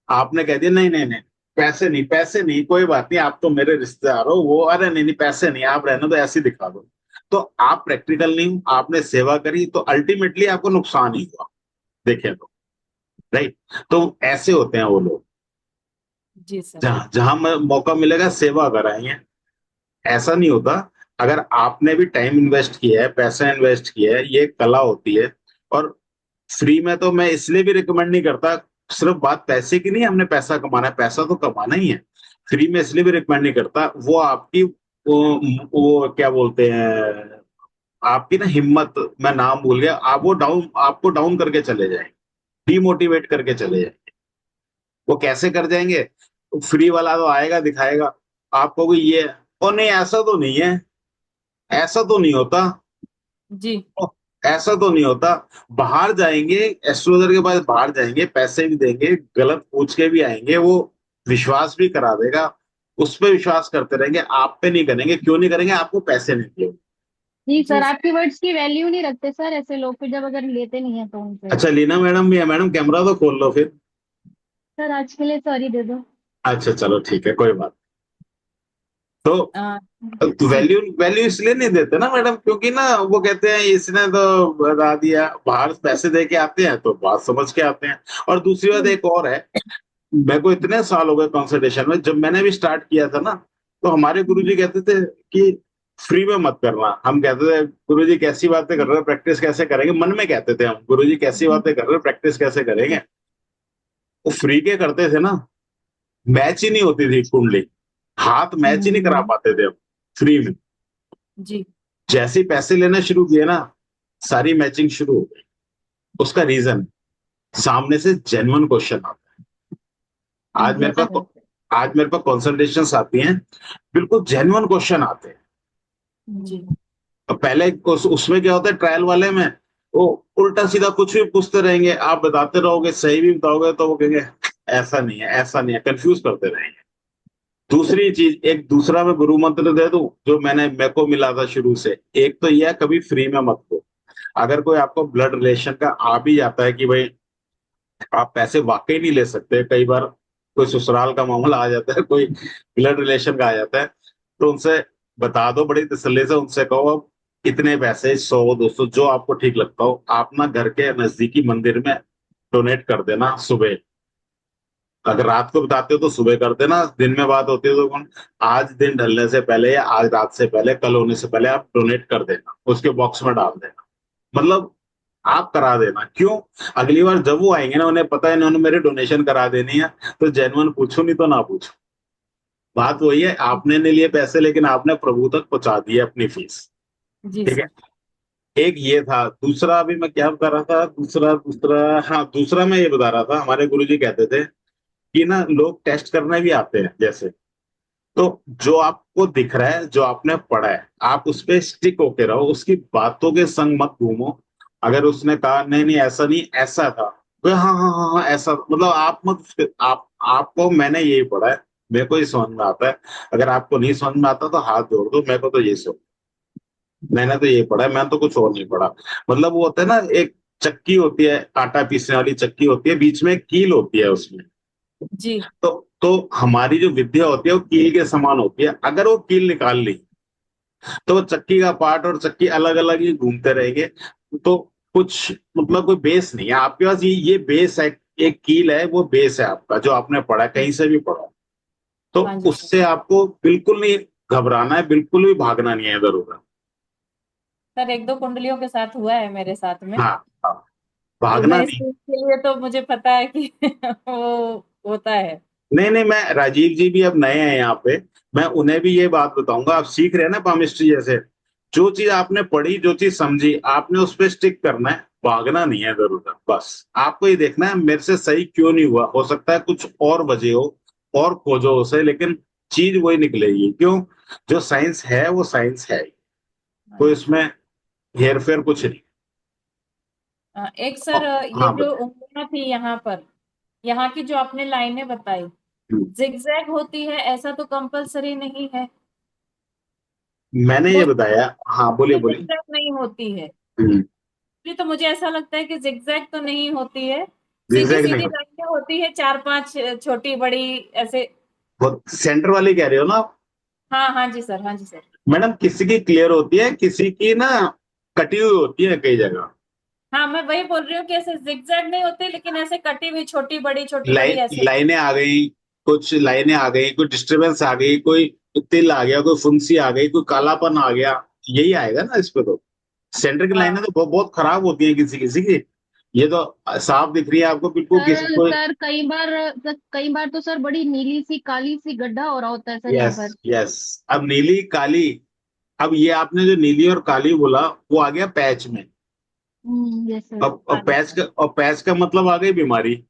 आपने कह दिया नहीं नहीं नहीं, पैसे नहीं, पैसे नहीं, कोई बात नहीं, आप तो मेरे रिश्तेदार हो, वो अरे नहीं नहीं पैसे नहीं, आप रहना, तो ऐसे ही दिखा दो। तो आप प्रैक्टिकल नहीं हो, आपने सेवा करी तो अल्टीमेटली आपको नुकसान ही हुआ, देखें तो। राइट। तो ऐसे होते हैं वो लोग, जी सर। जहां जहां मौका मिलेगा सेवा कराएंगे। ऐसा नहीं होता। अगर आपने भी टाइम इन्वेस्ट किया है, पैसा इन्वेस्ट किया है, ये कला होती है। और फ्री में तो मैं इसलिए भी रिकमेंड नहीं करता। सिर्फ बात पैसे की नहीं है, हमने पैसा कमाना है, पैसा तो कमाना ही है। फ्री में इसलिए भी रिकमेंड नहीं करता, वो आपकी वो क्या बोलते हैं, आपकी ना हिम्मत, मैं नाम भूल गया, आप वो डाउन, आपको डाउन करके चले जाएंगे, डीमोटिवेट करके चले जाएंगे। वो कैसे कर जाएंगे, फ्री वाला तो आएगा दिखाएगा, आपको भी ये, ओ नहीं ऐसा तो नहीं है, ऐसा तो नहीं होता, जी। ओ, ऐसा तो नहीं होता। बाहर जाएंगे, एस्ट्रोलॉजर के पास बाहर जाएंगे, पैसे भी देंगे, गलत पूछ के भी आएंगे, वो विश्वास भी करा देगा। उस पर विश्वास करते रहेंगे, आप पे नहीं करेंगे। क्यों नहीं करेंगे, आपको पैसे नहीं दिए। जी जी सर, सर। आपके वर्ड्स की वैल्यू नहीं रखते सर ऐसे लोग, फिर जब अगर लेते नहीं है तो उनसे। अच्छा, लीना मैडम भी है, मैडम कैमरा तो खोल लो फिर। सर आज के लिए सॉरी दे दो। अच्छा चलो ठीक है, कोई बात। तो अ, जी। वैल्यू वैल्यू इसलिए नहीं देते ना मैडम, क्योंकि ना वो कहते हैं इसने तो बता दिया, बाहर पैसे दे के आते हैं तो बात समझ के आते हैं। और दूसरी बात एक और है, मेरे को इतने साल हो गए कंसल्टेशन में, जब मैंने भी स्टार्ट किया था ना, तो हमारे गुरुजी कहते थे कि फ्री में मत करना। हम कहते थे गुरुजी कैसी बातें कर रहे हो, प्रैक्टिस कैसे करेंगे, मन में कहते थे हम, गुरुजी कैसी बातें कर रहे हो, प्रैक्टिस कैसे करेंगे। वो फ्री के करते थे ना, मैच ही नहीं होती थी कुंडली, हाथ मैच ही नहीं करा पाते थे हम फ्री में। जी जैसे ही पैसे लेना शुरू किए ना, सारी मैचिंग शुरू हो गई। उसका रीजन, सामने से जेन्युइन क्वेश्चन आता है। आज मेरे यस पास सर। आज मेरे पास कंसल्टेशंस आती हैं, बिल्कुल जेन्युइन क्वेश्चन आते हैं। जी और पहले उसमें क्या होता है, ट्रायल वाले में वो उल्टा सीधा कुछ भी पूछते रहेंगे, आप बताते रहोगे, सही भी बताओगे तो वो कहेंगे ऐसा नहीं है, ऐसा नहीं है, कंफ्यूज करते रहेंगे। दूसरी चीज, एक दूसरा मैं गुरु मंत्र दे दूं जो मेरे को मिला था शुरू से। एक तो यह है, कभी फ्री में मत दो। अगर कोई आपको ब्लड रिलेशन का आ भी जाता है कि भाई आप पैसे वाकई नहीं ले सकते, कई बार कोई ससुराल का मामला आ जाता है, कोई ब्लड रिलेशन का आ जाता है, तो उनसे बता दो बड़ी तसल्ली से, उनसे कहो अब इतने पैसे 100 200 जो आपको ठीक लगता हो, आप ना घर के नजदीकी मंदिर में डोनेट कर देना सुबह। अगर रात को बताते हो तो सुबह कर देना, दिन में बात होती है तो आज दिन ढलने से पहले या आज रात से पहले, कल होने से पहले आप डोनेट कर देना, उसके बॉक्स में डाल देना। मतलब आप करा देना, क्यों? अगली बार जब वो आएंगे ना, उन्हें पता है इन्होंने मेरी डोनेशन करा देनी है, तो जेन्युइन पूछो, नहीं तो ना पूछो। बात वही है, आपने नहीं लिए पैसे लेकिन आपने प्रभु तक पहुंचा दी है अपनी फीस। जी ठीक है। सर। एक ये था। दूसरा अभी मैं क्या बता रहा था, दूसरा दूसरा हाँ, दूसरा मैं ये बता रहा था, हमारे गुरुजी कहते थे कि ना लोग टेस्ट करने भी आते हैं जैसे, तो जो आपको दिख रहा है, जो आपने पढ़ा है, आप उस पर स्टिक होके रहो, उसकी बातों के संग मत घूमो। अगर उसने कहा नहीं नहीं ऐसा नहीं ऐसा था, तो हाँ हाँ हाँ हाँ ऐसा, मतलब आप मत, आपको मैंने यही पढ़ा है, मेरे को ही समझ में आता है। अगर आपको नहीं समझ में आता तो हाथ जोड़ दो, मेरे को तो ये समझ, मैंने तो ये पढ़ा है, मैंने तो कुछ और नहीं पढ़ा। मतलब वो होता है ना, एक चक्की होती है, आटा पीसने वाली चक्की होती है, बीच में एक कील होती है उसमें। जी तो हमारी जो विद्या होती है वो कील के समान होती है। अगर वो कील निकाल ली तो वो चक्की का पार्ट और चक्की अलग अलग ही घूमते रहेंगे। तो कुछ मतलब कोई बेस नहीं है आपके पास, ये बेस है, एक कील है, वो बेस है आपका, जो आपने पढ़ा है, कहीं से भी पढ़ा। तो हाँ जी सर। उससे आपको बिल्कुल नहीं घबराना है, बिल्कुल भी भागना नहीं है इधर उधर। सर एक दो कुंडलियों के साथ हुआ है मेरे साथ में, हाँ हाँ, तो भागना मैं इस नहीं। चीज के लिए तो मुझे पता है कि वो होता है। नहीं नहीं, मैं राजीव जी भी अब नए हैं यहाँ पे, मैं उन्हें भी ये बात बताऊंगा। आप सीख रहे हैं ना पामिस्ट्री जैसे, जो चीज आपने पढ़ी, जो चीज समझी, आपने उस पर स्टिक करना है, भागना नहीं है इधर उधर। बस आपको ये देखना है मेरे से सही क्यों नहीं हुआ, हो सकता है कुछ और वजह हो, और खोजो उसे, लेकिन चीज वही निकलेगी। क्यों? जो साइंस है वो साइंस है ही। हाँ कोई जी इसमें हेर फेर कुछ नहीं। एक सर ये हाँ जो बताए। उंगलियां थी यहाँ पर, यहाँ की जो आपने लाइनें बताई, जिगजैग होती है ऐसा तो कंपलसरी नहीं है। मैंने ये होती बताया। हाँ बोलिए है, बोलिए। जिगजैग नहीं होती है। हम्म। जी तो मुझे ऐसा लगता है कि जिगजैग तो नहीं होती है, सीधी zigzag नहीं सीधी होता। लाइनें होती है, चार पांच छोटी बड़ी ऐसे। वो सेंटर वाली कह रहे हो ना आप? हाँ हाँ जी सर, हाँ जी सर। मैडम किसी की क्लियर होती है, किसी की ना कटी हुई होती है कई जगह। हाँ मैं वही बोल रही हूँ कि ऐसे जिगजैग नहीं होते, लेकिन ऐसे कटी हुई छोटी बड़ी ऐसे। लाइनें आ गई, कुछ लाइनें आ गई, कोई डिस्टरबेंस आ गई, कोई तिल आ गया, कोई फुंसी आ गई, कोई कालापन आ गया, यही आएगा ना इस पे तो। सेंटर की लाइनें हाँ तो बहुत खराब होती है किसी किसी की। ये तो साफ दिख रही है आपको बिल्कुल, सर किसी को। सर कई बार तो सर बड़ी नीली सी काली सी गड्ढा हो रहा होता है सर यहाँ यस पर। यस। अब नीली काली, अब ये आपने जो नीली और काली बोला, वो आ गया पैच में। Yes sir. अब पैच का मतलब आ गई बीमारी,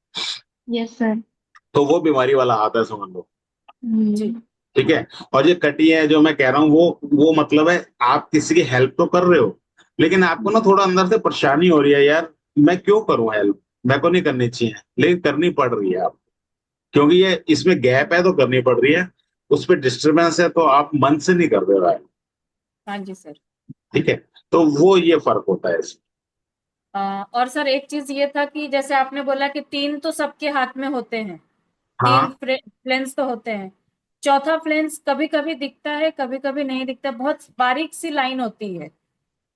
यस सर। तो वो बीमारी वाला हाथ है समझ लो। जी ठीक है। और ये कटी है जो मैं कह रहा हूँ, वो मतलब है आप किसी की हेल्प तो कर रहे हो, लेकिन आपको ना थोड़ा अंदर से परेशानी हो रही है, यार मैं क्यों करूं हेल्प, मेरे को नहीं करनी चाहिए, लेकिन करनी पड़ रही है आप, क्योंकि ये इसमें गैप है तो करनी पड़ रही है, उस पर डिस्टरबेंस है तो आप मन से नहीं कर रहे हो। हाँ जी सर। ठीक है। तो वो ये फर्क होता है इसमें। और सर एक चीज ये था कि जैसे आपने बोला कि तीन तो सबके हाथ में होते हैं, तीन हाँ, फ्लेंस तो होते हैं, चौथा फ्लेंस कभी कभी दिखता है कभी कभी नहीं दिखता, बहुत बारीक सी लाइन होती है,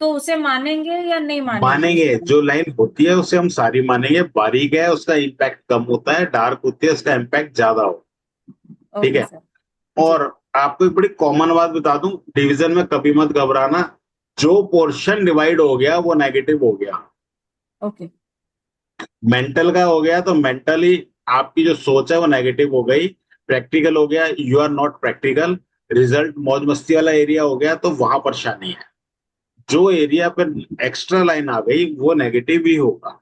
तो उसे मानेंगे या नहीं मानेंगे मानेंगे, उसको? जो लाइन होती है उसे हम सारी मानेंगे, बारीक है उसका इम्पैक्ट कम होता है, डार्क होती है उसका इम्पैक्ट ज्यादा हो। ठीक ओके है। सर। जी और आपको एक बड़ी कॉमन बात बता दूं, डिवीजन में कभी मत घबराना, जो पोर्शन डिवाइड हो गया वो नेगेटिव हो गया। ओके। मेंटल का हो गया तो मेंटली आपकी जो सोच है वो नेगेटिव हो गई, प्रैक्टिकल हो गया, you are not practical, result मौज मस्ती वाला एरिया हो गया, तो वहां परेशानी है। जो एरिया पर एक्स्ट्रा लाइन आ गई वो नेगेटिव ही होगा,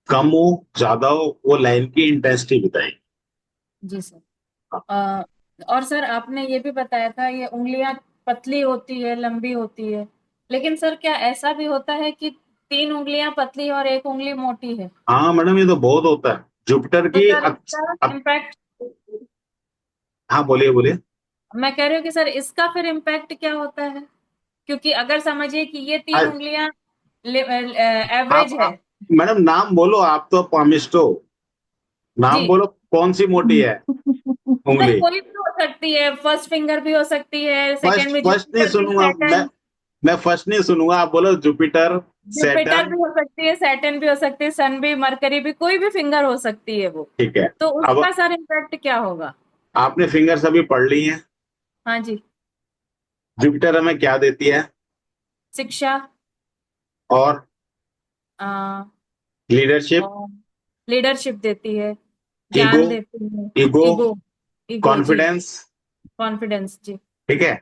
कम हो ज्यादा हो वो लाइन की इंटेंसिटी बताएगी। जी सर। अ, और सर आपने ये भी बताया था ये उंगलियां पतली होती है, लंबी होती है, लेकिन सर क्या ऐसा भी होता है कि 3 उंगलियां पतली और एक उंगली मोटी है? हाँ मैडम, ये तो बहुत होता है जुपिटर तो की सर इसका इम्पैक्ट, हाँ बोलिए बोलिए। मैं कह रही हूँ कि सर इसका फिर इम्पैक्ट क्या होता है? क्योंकि अगर समझिए कि ये तीन आ- उंगलियां एवरेज है। आप मैडम नाम बोलो, आप तो पामिस्ट हो, जी नाम बोलो, कौन सी मोटी है सर, उंगली? कोई भी हो सकती है, फर्स्ट फिंगर भी हो सकती है, फर्स्ट सेकंड में फर्स्ट नहीं जुपिटर भी, सुनूंगा सैटर्न। मैं फर्स्ट नहीं सुनूंगा, आप बोलो जुपिटर, जुपिटर सैटर्न। भी हो सकती है, सैटर्न भी हो सकती है, सन भी, मरकरी भी, कोई भी फिंगर हो सकती है वो। ठीक है। तो अब उसका सर इम्पैक्ट क्या होगा? आपने फिंगर्स अभी पढ़ ली हैं। हाँ जी। जुपिटर हमें क्या देती है? शिक्षा। और आ, लीडरशिप, और लीडरशिप देती है, ईगो, ज्ञान देती है। Ego, ego. ईगो जी। कॉन्फिडेंस। कॉन्फिडेंस जी। ठीक है।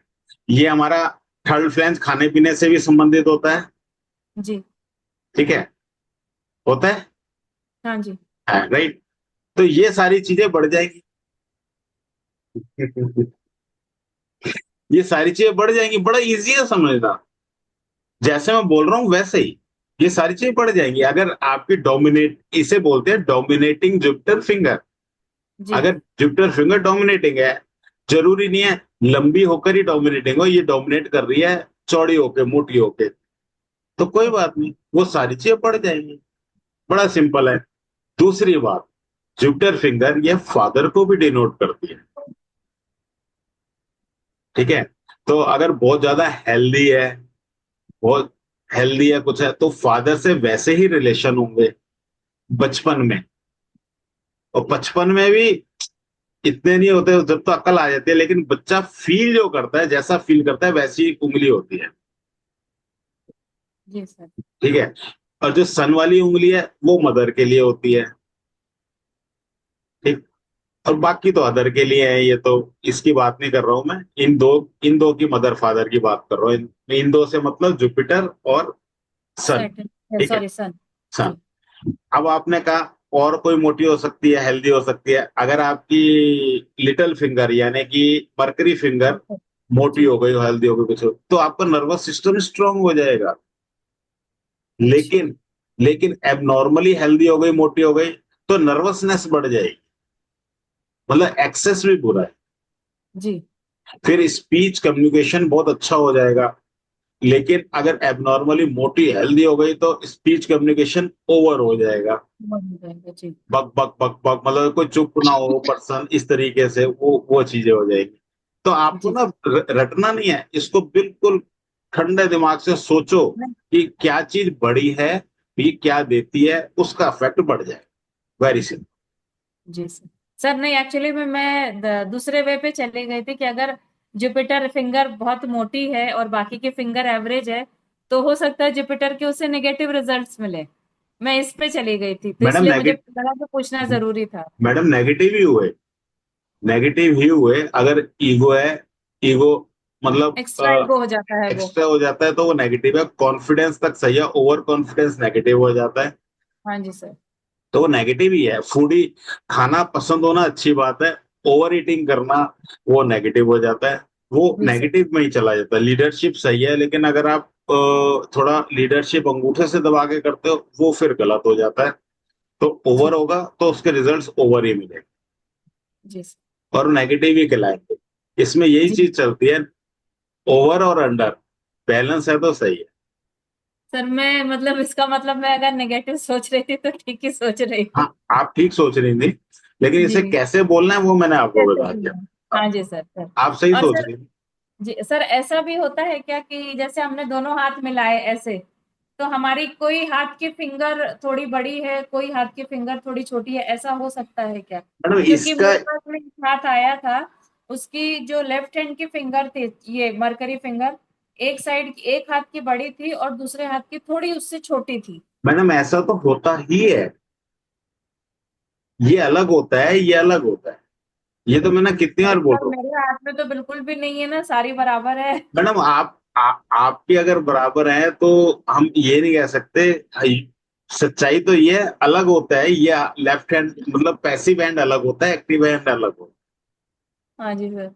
ये हमारा थर्ड फ्रेंच खाने पीने से भी संबंधित होता है। जी। ठीक है, होता है, हाँ जी। राइट। तो ये सारी चीजें बढ़ जाएंगी ये सारी चीजें बढ़ जाएंगी, बड़ा इजी है समझना, जैसे मैं बोल रहा हूं वैसे ही ये सारी चीजें बढ़ जाएंगी अगर आपकी डोमिनेट, इसे बोलते हैं डोमिनेटिंग जुपिटर फिंगर। जी। अगर जुपिटर फिंगर डोमिनेटिंग है, जरूरी नहीं है लंबी होकर ही डोमिनेटिंग हो, ये डोमिनेट कर रही है चौड़ी होके, मोटी होके, तो कोई बात नहीं, वो सारी चीजें बढ़ जाएंगी। बड़ा सिंपल है। दूसरी बात, जुपिटर फिंगर ये फादर को भी डिनोट करती है। ठीक है। तो अगर बहुत ज्यादा हेल्दी है, बहुत हेल्दी है कुछ है, तो फादर से वैसे ही रिलेशन होंगे बचपन में, और बचपन में भी इतने नहीं होते, जब तो अकल आ जाती है, लेकिन बच्चा फील जो करता है, जैसा फील करता है वैसी ही उंगली होती है। जी सर। ठीक है। और जो सन वाली उंगली है वो मदर के लिए होती है। ठीक। और बाकी तो अदर के लिए है, ये तो इसकी बात नहीं कर रहा हूं मैं, इन दो की मदर फादर की बात कर रहा हूँ, इन दो से मतलब जुपिटर और सन। सैटर्न, ठीक है, सॉरी सन। सन। जी। अब आपने कहा और कोई मोटी हो सकती है, हेल्दी हो सकती है, अगर आपकी लिटिल फिंगर यानी कि मरकरी फिंगर मोटी जी। हो गई, हेल्दी हो गई कुछ हो, तो आपका नर्वस सिस्टम स्ट्रांग हो जाएगा। अच्छा। लेकिन लेकिन एबनॉर्मली हेल्दी हो गई, मोटी हो गई, तो नर्वसनेस बढ़ जाएगी, मतलब एक्सेस भी बुरा है। जी। फिर स्पीच कम्युनिकेशन बहुत अच्छा हो जाएगा, लेकिन अगर एबनॉर्मली मोटी हेल्दी हो गई तो स्पीच कम्युनिकेशन ओवर हो जाएगा, बन जाएगा जी। बक बक बक बक, मतलब कोई चुप ना हो पर्सन, इस तरीके से वो चीजें हो जाएगी। तो आपको जी। ना रटना नहीं है इसको, बिल्कुल ठंडे दिमाग से सोचो कि क्या चीज बड़ी है, ये क्या देती है, उसका इफेक्ट बढ़ जाए। Very simple. जी सर। सर नहीं, एक्चुअली में मैं दूसरे वे पे चली गई थी कि अगर जुपिटर फिंगर बहुत मोटी है और बाकी की फिंगर एवरेज है, तो हो सकता है जुपिटर के उसे नेगेटिव रिजल्ट्स मिले। मैं इस पे चली गई थी, तो मैडम इसलिए मुझे नेगेटिव लगा कि पूछना जरूरी था। मैडम नेगेटिव ही हुए, नेगेटिव ही हुए अगर ईगो है, ईगो मतलब एक्स्ट्रा ईगो हो जाता है वो। एक्स्ट्रा हो जाता है तो वो नेगेटिव है, कॉन्फिडेंस तक सही है, ओवर कॉन्फिडेंस नेगेटिव हो जाता है, हाँ जी सर। तो वो नेगेटिव ही है। फूडी, खाना पसंद होना अच्छी बात है, ओवर ईटिंग करना वो नेगेटिव हो जाता है, वो जी सर। नेगेटिव में ही चला जाता है। लीडरशिप सही है, लेकिन अगर आप थोड़ा लीडरशिप अंगूठे से दबा के करते हो वो फिर गलत हो जाता है, तो ओवर जी। होगा तो उसके रिजल्ट्स ओवर ही मिलेंगे जी सर। और नेगेटिव ही कहलाएंगे। इसमें यही जी चीज चलती है, ओवर और अंडर, बैलेंस है तो सही है। सर, मैं मतलब इसका मतलब मैं अगर नेगेटिव सोच रही थी तो ठीक ही सोच रही हाँ, थी। आप ठीक सोच रही थी, लेकिन इसे जी। कैसे बोलना है वो मैंने आपको कैसे बता बोलना है? दिया। हाँ जी सर, सर। आप सही और सोच सर, रही थी। जी सर, ऐसा भी होता है क्या कि जैसे हमने दोनों हाथ मिलाए ऐसे, तो हमारी कोई हाथ की फिंगर थोड़ी बड़ी है, कोई हाथ की फिंगर थोड़ी छोटी है, ऐसा हो सकता है क्या? मैडम क्योंकि इसका, मेरे पास में एक हाथ आया था, उसकी जो लेफ्ट हैंड की फिंगर थी, ये मरकरी फिंगर, एक साइड, एक हाथ की बड़ी थी और दूसरे हाथ की थोड़ी उससे छोटी थी। मैडम ऐसा तो होता ही है, ये अलग होता है, ये अलग होता है। ये तो मैंने कितनी बार नहीं बोल सर, रहा हूँ। मेरे हाथ में तो बिल्कुल भी नहीं है ना, सारी बराबर है। मैडम आपकी अगर बराबर है तो हम ये नहीं कह सकते। सच्चाई तो ये अलग होता है, ये लेफ्ट हैंड मतलब पैसिव हैंड अलग होता है, एक्टिव हैंड अलग होता हाँ जी सर। है।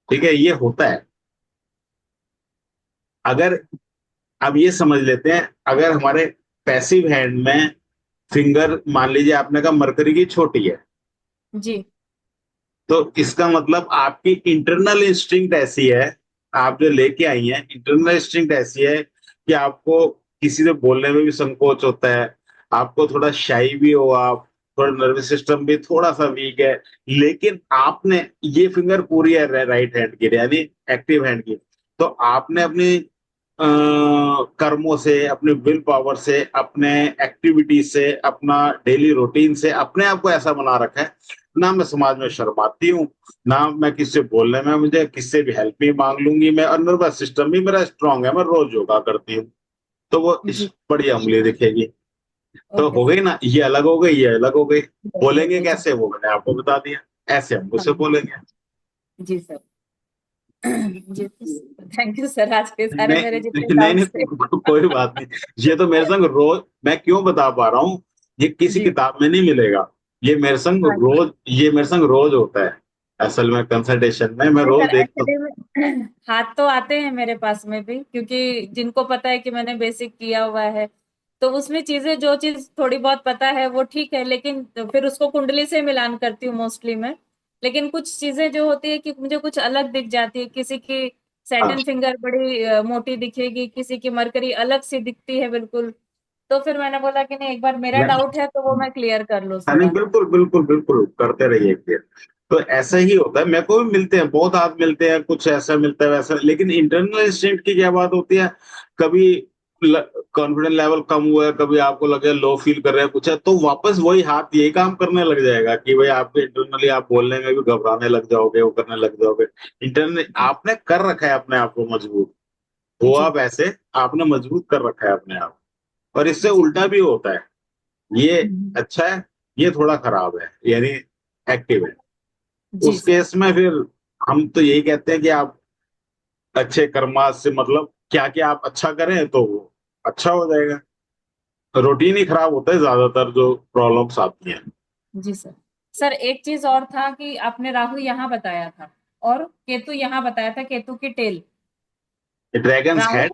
ठीक है, ये होता है। अगर अब ये समझ लेते हैं, अगर हमारे पैसिव हैंड में फिंगर, मान लीजिए आपने कहा मरकरी की छोटी है, जी तो इसका मतलब आपकी इंटरनल इंस्टिंक्ट ऐसी है, आप जो लेके आई हैं इंटरनल इंस्टिंक्ट ऐसी है कि आपको किसी से बोलने में भी संकोच होता है, आपको थोड़ा शाई भी हो आप, थोड़ा नर्वस सिस्टम भी थोड़ा सा वीक है, लेकिन आपने ये फिंगर पूरी है राइट हैंड की यानी एक्टिव हैंड की, तो आपने अपनी कर्मों से, अपने विल पावर से, अपने एक्टिविटी से, अपना डेली रूटीन से अपने आप को ऐसा बना रखा है, ना मैं समाज में शर्माती हूँ, ना मैं किससे बोलने में, मुझे किससे भी हेल्प भी मांग लूंगी मैं, और नर्वस सिस्टम भी मेरा स्ट्रांग है, मैं रोज योगा करती हूँ, तो वो इस जी। बड़ी उंगली दिखेगी। तो ओके हो सर। गई ना, ये अलग हो गई, ये अलग हो गई। यस बोलेंगे ओके जी। कैसे, वो मैंने आपको बता दिया, ऐसे हम उससे हाँ बोलेंगे। जी सर। जी थैंक यू सर, आज के सारे मेरे जितने नहीं नहीं नहीं, डाउट्स थे। कोई बात नहीं। ये तो मेरे संग रोज, मैं क्यों बता पा रहा हूँ, ये किसी जी किताब में नहीं मिलेगा, ये मेरे संग हाँ जी। रोज, ये मेरे संग रोज होता है। असल में कंसल्टेशन में मैं नहीं रोज सर, देखता हूँ। एक्चुअली में हाथ तो आते हैं मेरे पास में भी, क्योंकि जिनको पता है कि मैंने बेसिक किया हुआ है, तो उसमें चीजें, जो चीज थोड़ी बहुत पता है वो ठीक है, लेकिन फिर उसको कुंडली से मिलान करती हूँ मोस्टली मैं। लेकिन कुछ चीजें जो होती है कि मुझे कुछ अलग दिख जाती है, किसी की हाँ सैटन फिंगर बड़ी मोटी दिखेगी, किसी की मरकरी अलग सी दिखती है बिल्कुल। तो फिर मैंने बोला कि नहीं, एक बार मेरा मैं डाउट है तो वो मैं क्लियर कर लूँ हाँ, नहीं थोड़ा। बिल्कुल बिल्कुल बिल्कुल करते रहिए क्लियर। तो ऐसा ही होता है, मेरे को भी मिलते हैं बहुत हाथ मिलते हैं, कुछ ऐसा मिलता है वैसा, लेकिन इंटरनल इंस्टिंक्ट की क्या बात होती है, कभी कॉन्फिडेंस लेवल कम हुआ है, कभी आपको लगे लो फील कर रहे हैं कुछ है, तो वापस वही हाथ यही काम करने लग जाएगा कि भाई आपके इंटरनली आप बोलने में भी घबराने लग जाओगे, वो करने लग जाओगे। इंटरनल जी आपने कर रखा है अपने आप को मजबूत, हो जी आप ऐसे, आपने मजबूत कर रखा है अपने आप, और इससे जी उल्टा भी होता है। ये अच्छा है, ये थोड़ा खराब है, यानी एक्टिव है। जी उस सर। केस में फिर हम तो यही कहते हैं कि आप अच्छे कर्मा से मतलब क्या क्या आप अच्छा करें तो वो अच्छा हो जाएगा। रूटीन ही खराब होता है ज्यादातर जो प्रॉब्लम्स आती हैं। जी सर। सर एक चीज और था कि आपने राहु यहाँ बताया था और केतु यहाँ बताया था, केतु की tail. Dragons Rahu head,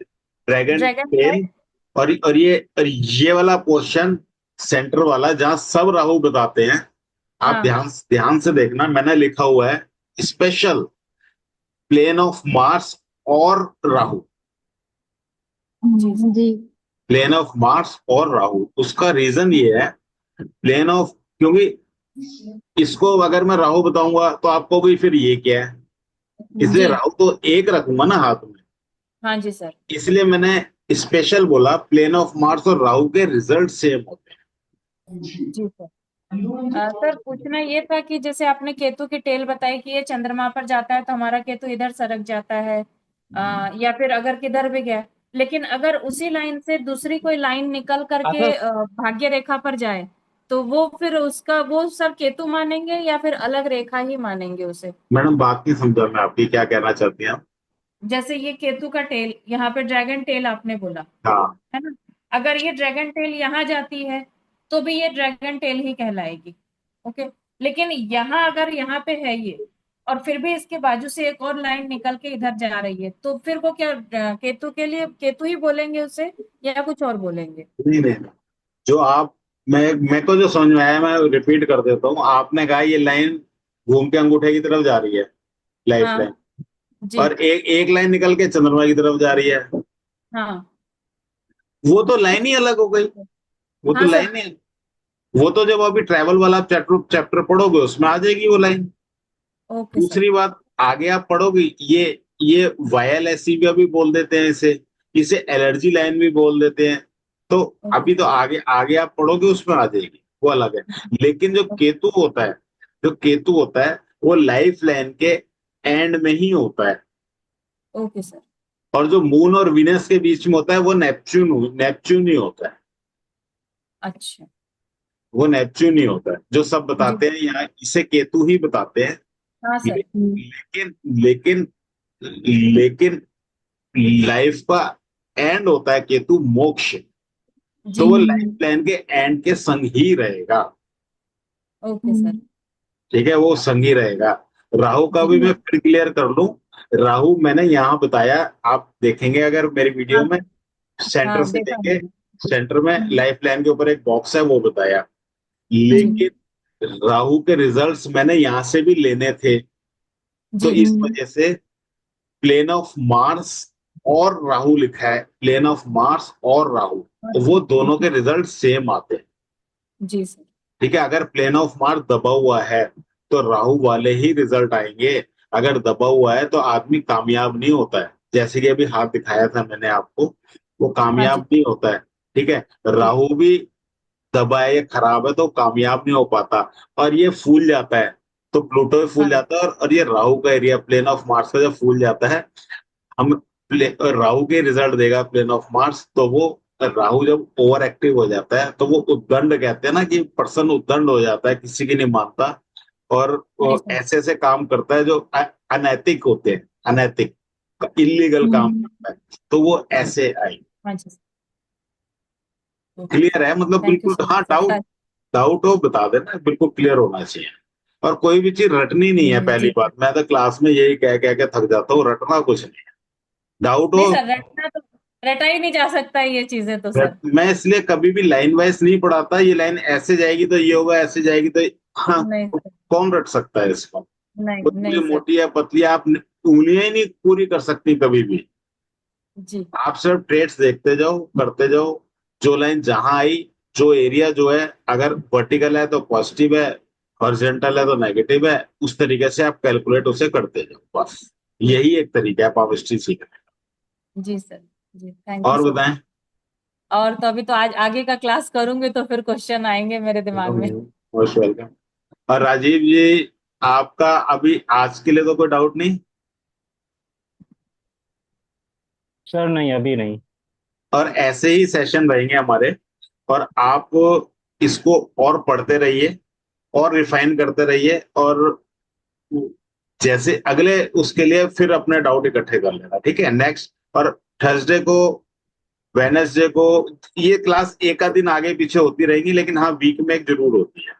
dragon dragon tail, head. और ये वाला पोर्शन सेंटर वाला जहां सब राहु बताते हैं, आप हाँ ध्यान ध्यान से देखना, मैंने लिखा हुआ है स्पेशल प्लेन ऑफ मार्स और राहु, जी सर। जी प्लेन ऑफ मार्स और राहु। उसका रीजन ये है, प्लेन ऑफ, क्योंकि इसको अगर मैं राहु बताऊंगा तो आपको भी फिर ये क्या है, इसलिए जी राहु तो एक रखूंगा ना हाथ में, हाँ जी सर। इसलिए मैंने स्पेशल बोला, प्लेन ऑफ मार्स और राहु के रिजल्ट सेम होते जी सर। सर पूछना ये था कि जैसे आपने केतु की टेल बताई कि ये चंद्रमा पर जाता है तो हमारा केतु इधर सरक जाता है, या फिर अगर किधर भी गया, लेकिन अगर उसी लाइन से दूसरी कोई लाइन निकल करके भाग्य रेखा पर जाए, तो वो फिर उसका वो सर केतु मानेंगे या फिर अलग रेखा ही मानेंगे उसे? हैं। मैडम बात नहीं समझा मैं आपकी, क्या कहना चाहती हैं आप? जैसे ये केतु का टेल, यहाँ पे ड्रैगन टेल आपने बोला, हाँ, है ना? अगर ये ड्रैगन टेल यहाँ जाती है तो भी ये ड्रैगन टेल ही कहलाएगी। ओके। लेकिन यहाँ अगर यहाँ पे है ये, और फिर भी इसके बाजू से एक और लाइन निकल के इधर जा रही है, तो फिर वो क्या केतु के लिए केतु ही बोलेंगे उसे या कुछ और बोलेंगे? नहीं नहीं नहीं। जो आप, मैं को जो समझ में आया मैं रिपीट कर देता हूँ, आपने कहा ये लाइन घूम के अंगूठे की तरफ जा रही है, लाइफ हाँ लाइन, जी और एक एक लाइन निकल के चंद्रमा की तरफ जा रही है, हाँ। वो तो लाइन ही अलग हो गई, वो तो हाँ सर। लाइन ही, वो तो जब अभी ट्रैवल वाला चैप्टर चैप्टर पढ़ोगे उसमें आ जाएगी वो लाइन। Okay sir. दूसरी बात, आगे आप पढ़ोगे, ये वायल ऐसी भी अभी बोल देते हैं इसे, इसे एलर्जी लाइन भी बोल देते हैं, तो ओके अभी तो आगे आगे आप पढ़ोगे उसमें आ जाएगी, वो अलग है। लेकिन जो केतु होता है, जो केतु होता है वो लाइफ लाइन के एंड में ही होता है, ओके सर। और जो मून और विनस के बीच में होता है वो नेपच्यून नेपच्यून ही होता है। अच्छा। वो नेपच्यून ही होता है, जो सब जी। बताते हैं यहाँ इसे केतु ही बताते हैं। हाँ सर। लेकिन लेकिन लेकिन लाइफ का एंड होता है केतु मोक्ष, तो जी। वो लाइफ प्लान के एंड के संग ही रहेगा। Okay sir. ठीक है, वो संग ही रहेगा। राहु का जी। भी मैं फिर क्लियर कर लूं। राहु मैंने यहाँ बताया, आप देखेंगे अगर मेरी वीडियो हाँ में, सर। सेंटर हाँ से देखा लेके मैंने। सेंटर में लाइफ प्लान के ऊपर एक बॉक्स है, वो बताया। जी। लेकिन राहु के रिजल्ट्स मैंने यहाँ से भी लेने थे, तो जी। इस वजह से प्लेन ऑफ मार्स और राहु लिखा है, प्लेन ऑफ मार्स और राहु, तो वो दोनों के रिजल्ट सेम आते हैं। जी सर। ठीक है, अगर प्लेन ऑफ मार्स दबा हुआ है तो राहु वाले ही रिजल्ट आएंगे। अगर दबा हुआ है तो आदमी कामयाब नहीं होता है, जैसे कि अभी हाथ दिखाया था मैंने आपको, वो हाँ कामयाब जी। नहीं होता है। ठीक है, जी। राहु भी दबा है या खराब है तो कामयाब नहीं हो पाता। और ये फूल जाता है तो प्लूटो भी फूल हाँ। जाता है, और ये राहु का एरिया प्लेन ऑफ मार्स का जब फूल जाता है, हम राहु के रिजल्ट देगा प्लेन ऑफ मार्स, तो वो राहु जब ओवर एक्टिव हो जाता है तो वो उद्दंड कहते हैं ना, कि पर्सन उद्दंड हो जाता है, किसी की नहीं मानता, और जी वो सर। ऐसे ऐसे काम करता है जो अनैतिक होते हैं, अनैतिक इलीगल काम करता है, तो वो ऐसे आई। हाँ जी सर। Okay clear sir. है, मतलब थैंक यू बिल्कुल, सो हाँ, मच डाउट सर। डाउट हो बता देना, बिल्कुल क्लियर होना चाहिए। और कोई भी चीज रटनी नहीं है, पहली जी सर। बात, मैं तो क्लास में यही कह कह के थक जाता हूँ, रटना कुछ नहीं है। डाउट नहीं हो, सर, रटना तो रटा ही नहीं जा सकता ये चीजें तो सर। मैं इसलिए कभी भी लाइन वाइज नहीं पढ़ाता, ये लाइन ऐसे जाएगी तो ये होगा, ऐसे जाएगी तो हाँ, नहीं सर। कौन रट सकता है इसको? नहीं पतली नहीं सर। मोटी या पतली, आप उंगलियां ही नहीं पूरी कर सकती कभी भी। जी। आप सिर्फ ट्रेड्स देखते जाओ, करते जाओ, जो लाइन जहां आई, जो एरिया जो है, अगर वर्टिकल है तो पॉजिटिव है, हॉरिजॉन्टल है तो नेगेटिव है, उस तरीके से आप कैलकुलेट उसे करते जाओ, बस यही एक तरीका है पामिस्ट्री सीखने जी सर। जी का। थैंक यू और सो बताएं। मच। और तो अभी तो आज आगे का क्लास करूंगी तो फिर क्वेश्चन आएंगे मेरे दिमाग में। Most welcome. और राजीव जी, आपका अभी आज के लिए तो कोई डाउट नहीं? सर नहीं, अभी नहीं। और ऐसे ही सेशन रहेंगे हमारे, और आप इसको और पढ़ते रहिए और रिफाइन करते रहिए, और जैसे अगले उसके लिए फिर अपने डाउट इकट्ठे कर लेना, ठीक है, नेक्स्ट। और थर्सडे को, वेनेसडे को, ये क्लास एक आध दिन आगे पीछे होती रहेगी, लेकिन हाँ, वीक में एक जरूर होती है।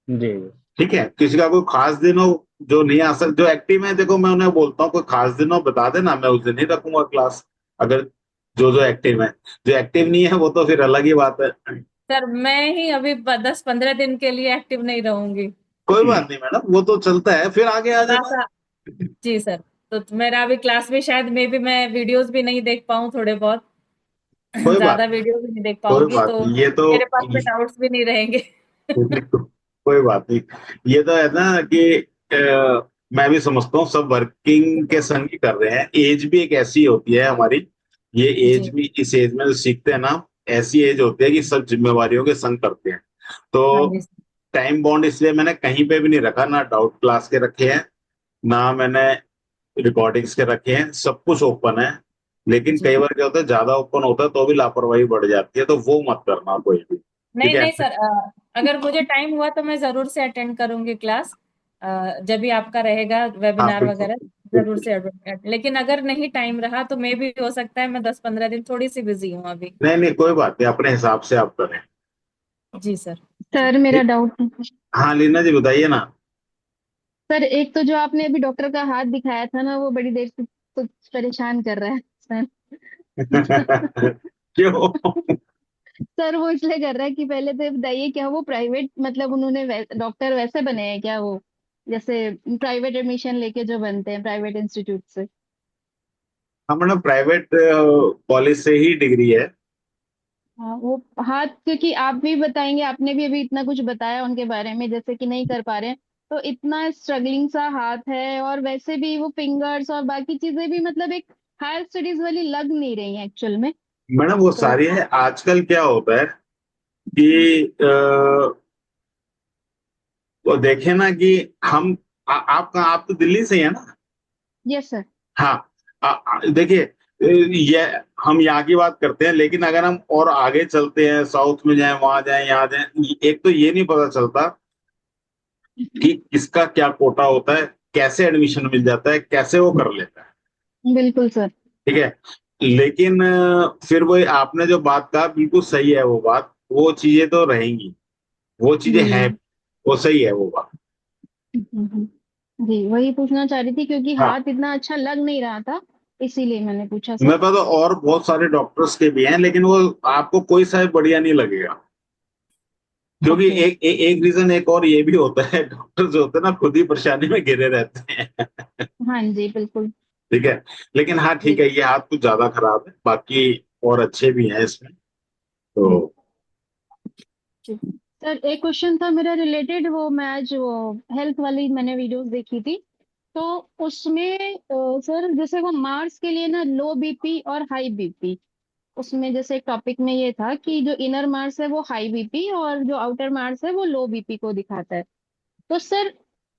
जी। ठीक है, किसी का कोई खास दिन हो जो नहीं आ सक, जो एक्टिव है, देखो मैं उन्हें बोलता हूँ कोई खास दिन हो बता देना, मैं उस दिन ही रखूंगा क्लास। अगर जो जो एक्टिव है, जो एक्टिव नहीं है वो तो फिर अलग ही बात है। सर मैं ही अभी 10-15 दिन के लिए एक्टिव नहीं रहूंगी। कोई बात नहीं मैडम, वो तो चलता है, फिर आगे आ थोड़ा जाना। सा। जी सर। तो मेरा अभी क्लास में शायद मे भी मैं वीडियोस भी नहीं देख पाऊँ थोड़े बहुत। कोई बात ज्यादा नहीं, वीडियो भी नहीं देख कोई पाऊंगी बात तो नहीं, ये तो मेरे पास में डाउट्स भी नहीं रहेंगे। कोई बात नहीं। ये तो है ना कि मैं भी समझता हूँ सब वर्किंग के संग ही कर रहे हैं, एज भी एक ऐसी होती है हमारी, ये एज जी। भी, इस एज में जो सीखते हैं ना, ऐसी एज होती है कि सब जिम्मेवारियों के संग करते हैं। हाँ तो जी। टाइम बॉन्ड इसलिए मैंने कहीं पे भी नहीं रखा, ना डाउट क्लास के रखे हैं, ना मैंने रिकॉर्डिंग्स के रखे हैं, सब कुछ ओपन है। लेकिन जी। कई बार क्या होता है, ज्यादा ओपन होता है तो भी लापरवाही बढ़ जाती है, तो वो मत करना कोई भी। ठीक नहीं है, नहीं सर, अगर मुझे टाइम हुआ तो मैं जरूर से अटेंड करूंगी क्लास। जब भी आपका रहेगा हाँ वेबिनार बिल्कुल, वगैरह जरूर बिल्कुल। से attend। लेकिन अगर नहीं टाइम रहा तो मे भी हो सकता है मैं 10-15 दिन थोड़ी सी बिजी हूँ अभी। नहीं नहीं, कोई बात नहीं, अपने हिसाब से आप करें। जी सर। जी। सर मेरा डाउट, हाँ लीना जी, बताइए ना। सर एक तो जो आपने अभी डॉक्टर का हाथ दिखाया था ना, वो बड़ी देर से कुछ परेशान कर रहा है सर। क्यों? सर वो इसलिए कर रहा है कि पहले तो ये बताइए, क्या वो प्राइवेट, मतलब उन्होंने डॉक्टर वैसे बने हैं क्या वो, जैसे प्राइवेट एडमिशन लेके जो बनते हैं प्राइवेट इंस्टीट्यूट से? हमारा प्राइवेट कॉलेज से ही डिग्री है। हाँ वो हाथ, क्योंकि आप भी बताएंगे, आपने भी अभी इतना कुछ बताया उनके बारे में, जैसे कि नहीं कर पा रहे हैं, तो इतना स्ट्रगलिंग सा हाथ है, और वैसे भी वो फिंगर्स और बाकी चीजें भी मतलब एक हायर स्टडीज वाली लग नहीं रही है एक्चुअल में। मैडम वो तो सारी है, आजकल क्या होता है कि वो देखे ना कि हम, आप तो दिल्ली से ही है ना? Yes sir. हाँ, देखिए, ये हम यहाँ की बात करते हैं, लेकिन अगर हम और आगे चलते हैं, साउथ में जाएं, वहां जाएं, यहाँ जाएं, एक तो ये नहीं पता चलता कि किसका क्या कोटा होता है, कैसे एडमिशन मिल जाता है, कैसे वो कर लेता है। बिल्कुल सर। ठीक है। लेकिन फिर वो आपने जो बात कहा बिल्कुल सही है, वो बात, वो चीजें तो रहेंगी, वो चीजें हैं, हम्म। वो सही है वो बात। जी वही पूछना चाह रही थी, क्योंकि हाँ, हाथ इतना अच्छा लग नहीं रहा था, इसीलिए मैंने पूछा सर। मेरे पास तो और बहुत सारे डॉक्टर्स के भी हैं, लेकिन वो आपको कोई सा भी बढ़िया नहीं लगेगा। क्योंकि ओके। एक रीजन एक और ये भी होता है, डॉक्टर जो होते हैं ना खुद ही परेशानी में घिरे रहते हैं। हाँ जी बिल्कुल। ठीक है। लेकिन हाँ ठीक जी। है, ये हाथ कुछ ज्यादा खराब है, बाकी और अच्छे भी हैं इसमें तो। जी। सर एक क्वेश्चन था मेरा रिलेटेड, वो मैं आज वो हेल्थ वाली मैंने वीडियोस देखी थी, तो उसमें सर जैसे वो मार्स के लिए ना लो बीपी और हाई बीपी, उसमें जैसे एक टॉपिक में ये था कि जो इनर मार्स है वो हाई बीपी और जो आउटर मार्स है वो लो बीपी को दिखाता है। तो सर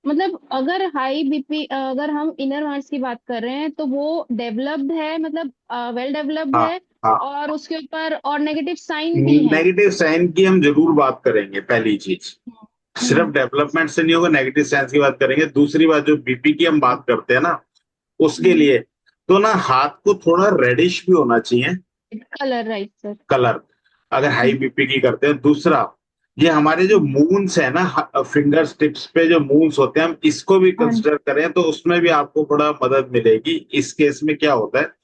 मतलब अगर हाई बीपी, अगर हम इनर मार्स की बात कर रहे हैं तो वो डेवलप्ड है, मतलब वेल डेवलप्ड हाँ है, हाँ, और उसके ऊपर और नेगेटिव साइन भी हैं। नेगेटिव साइन की हम जरूर बात करेंगे, पहली चीज। सिर्फ हम्म। डेवलपमेंट से नहीं होगा, नेगेटिव साइंस की बात करेंगे। दूसरी बात, जो बीपी की हम बात करते हैं ना, उसके हम्म। लिए तो ना हाथ को थोड़ा रेडिश भी होना चाहिए कलर राइट सर। कलर, अगर हाई हम्म। बीपी की करते हैं। दूसरा, ये हमारे जो हम्म। मून्स है ना, फिंगर टिप्स पे जो मून्स होते हैं, हम इसको भी हाँ जी। कंसिडर करें तो उसमें भी आपको बड़ा मदद मिलेगी। इस केस में क्या होता है,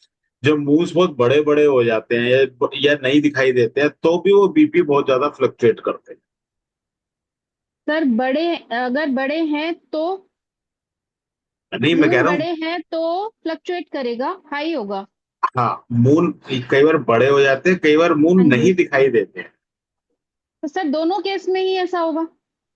जब मूव्स बहुत बड़े बड़े हो जाते हैं या नहीं दिखाई देते हैं, तो भी वो बीपी बहुत ज्यादा फ्लक्चुएट करते सर बड़े, अगर बड़े हैं तो, हैं। नहीं, मैं कह मून रहा हूँ, बड़े हैं तो फ्लक्चुएट करेगा, हाई होगा। हाँ, मून कई बार बड़े हो जाते हैं, कई बार मून हाँ नहीं जी। दिखाई देते हैं। तो सर दोनों केस में ही ऐसा होगा।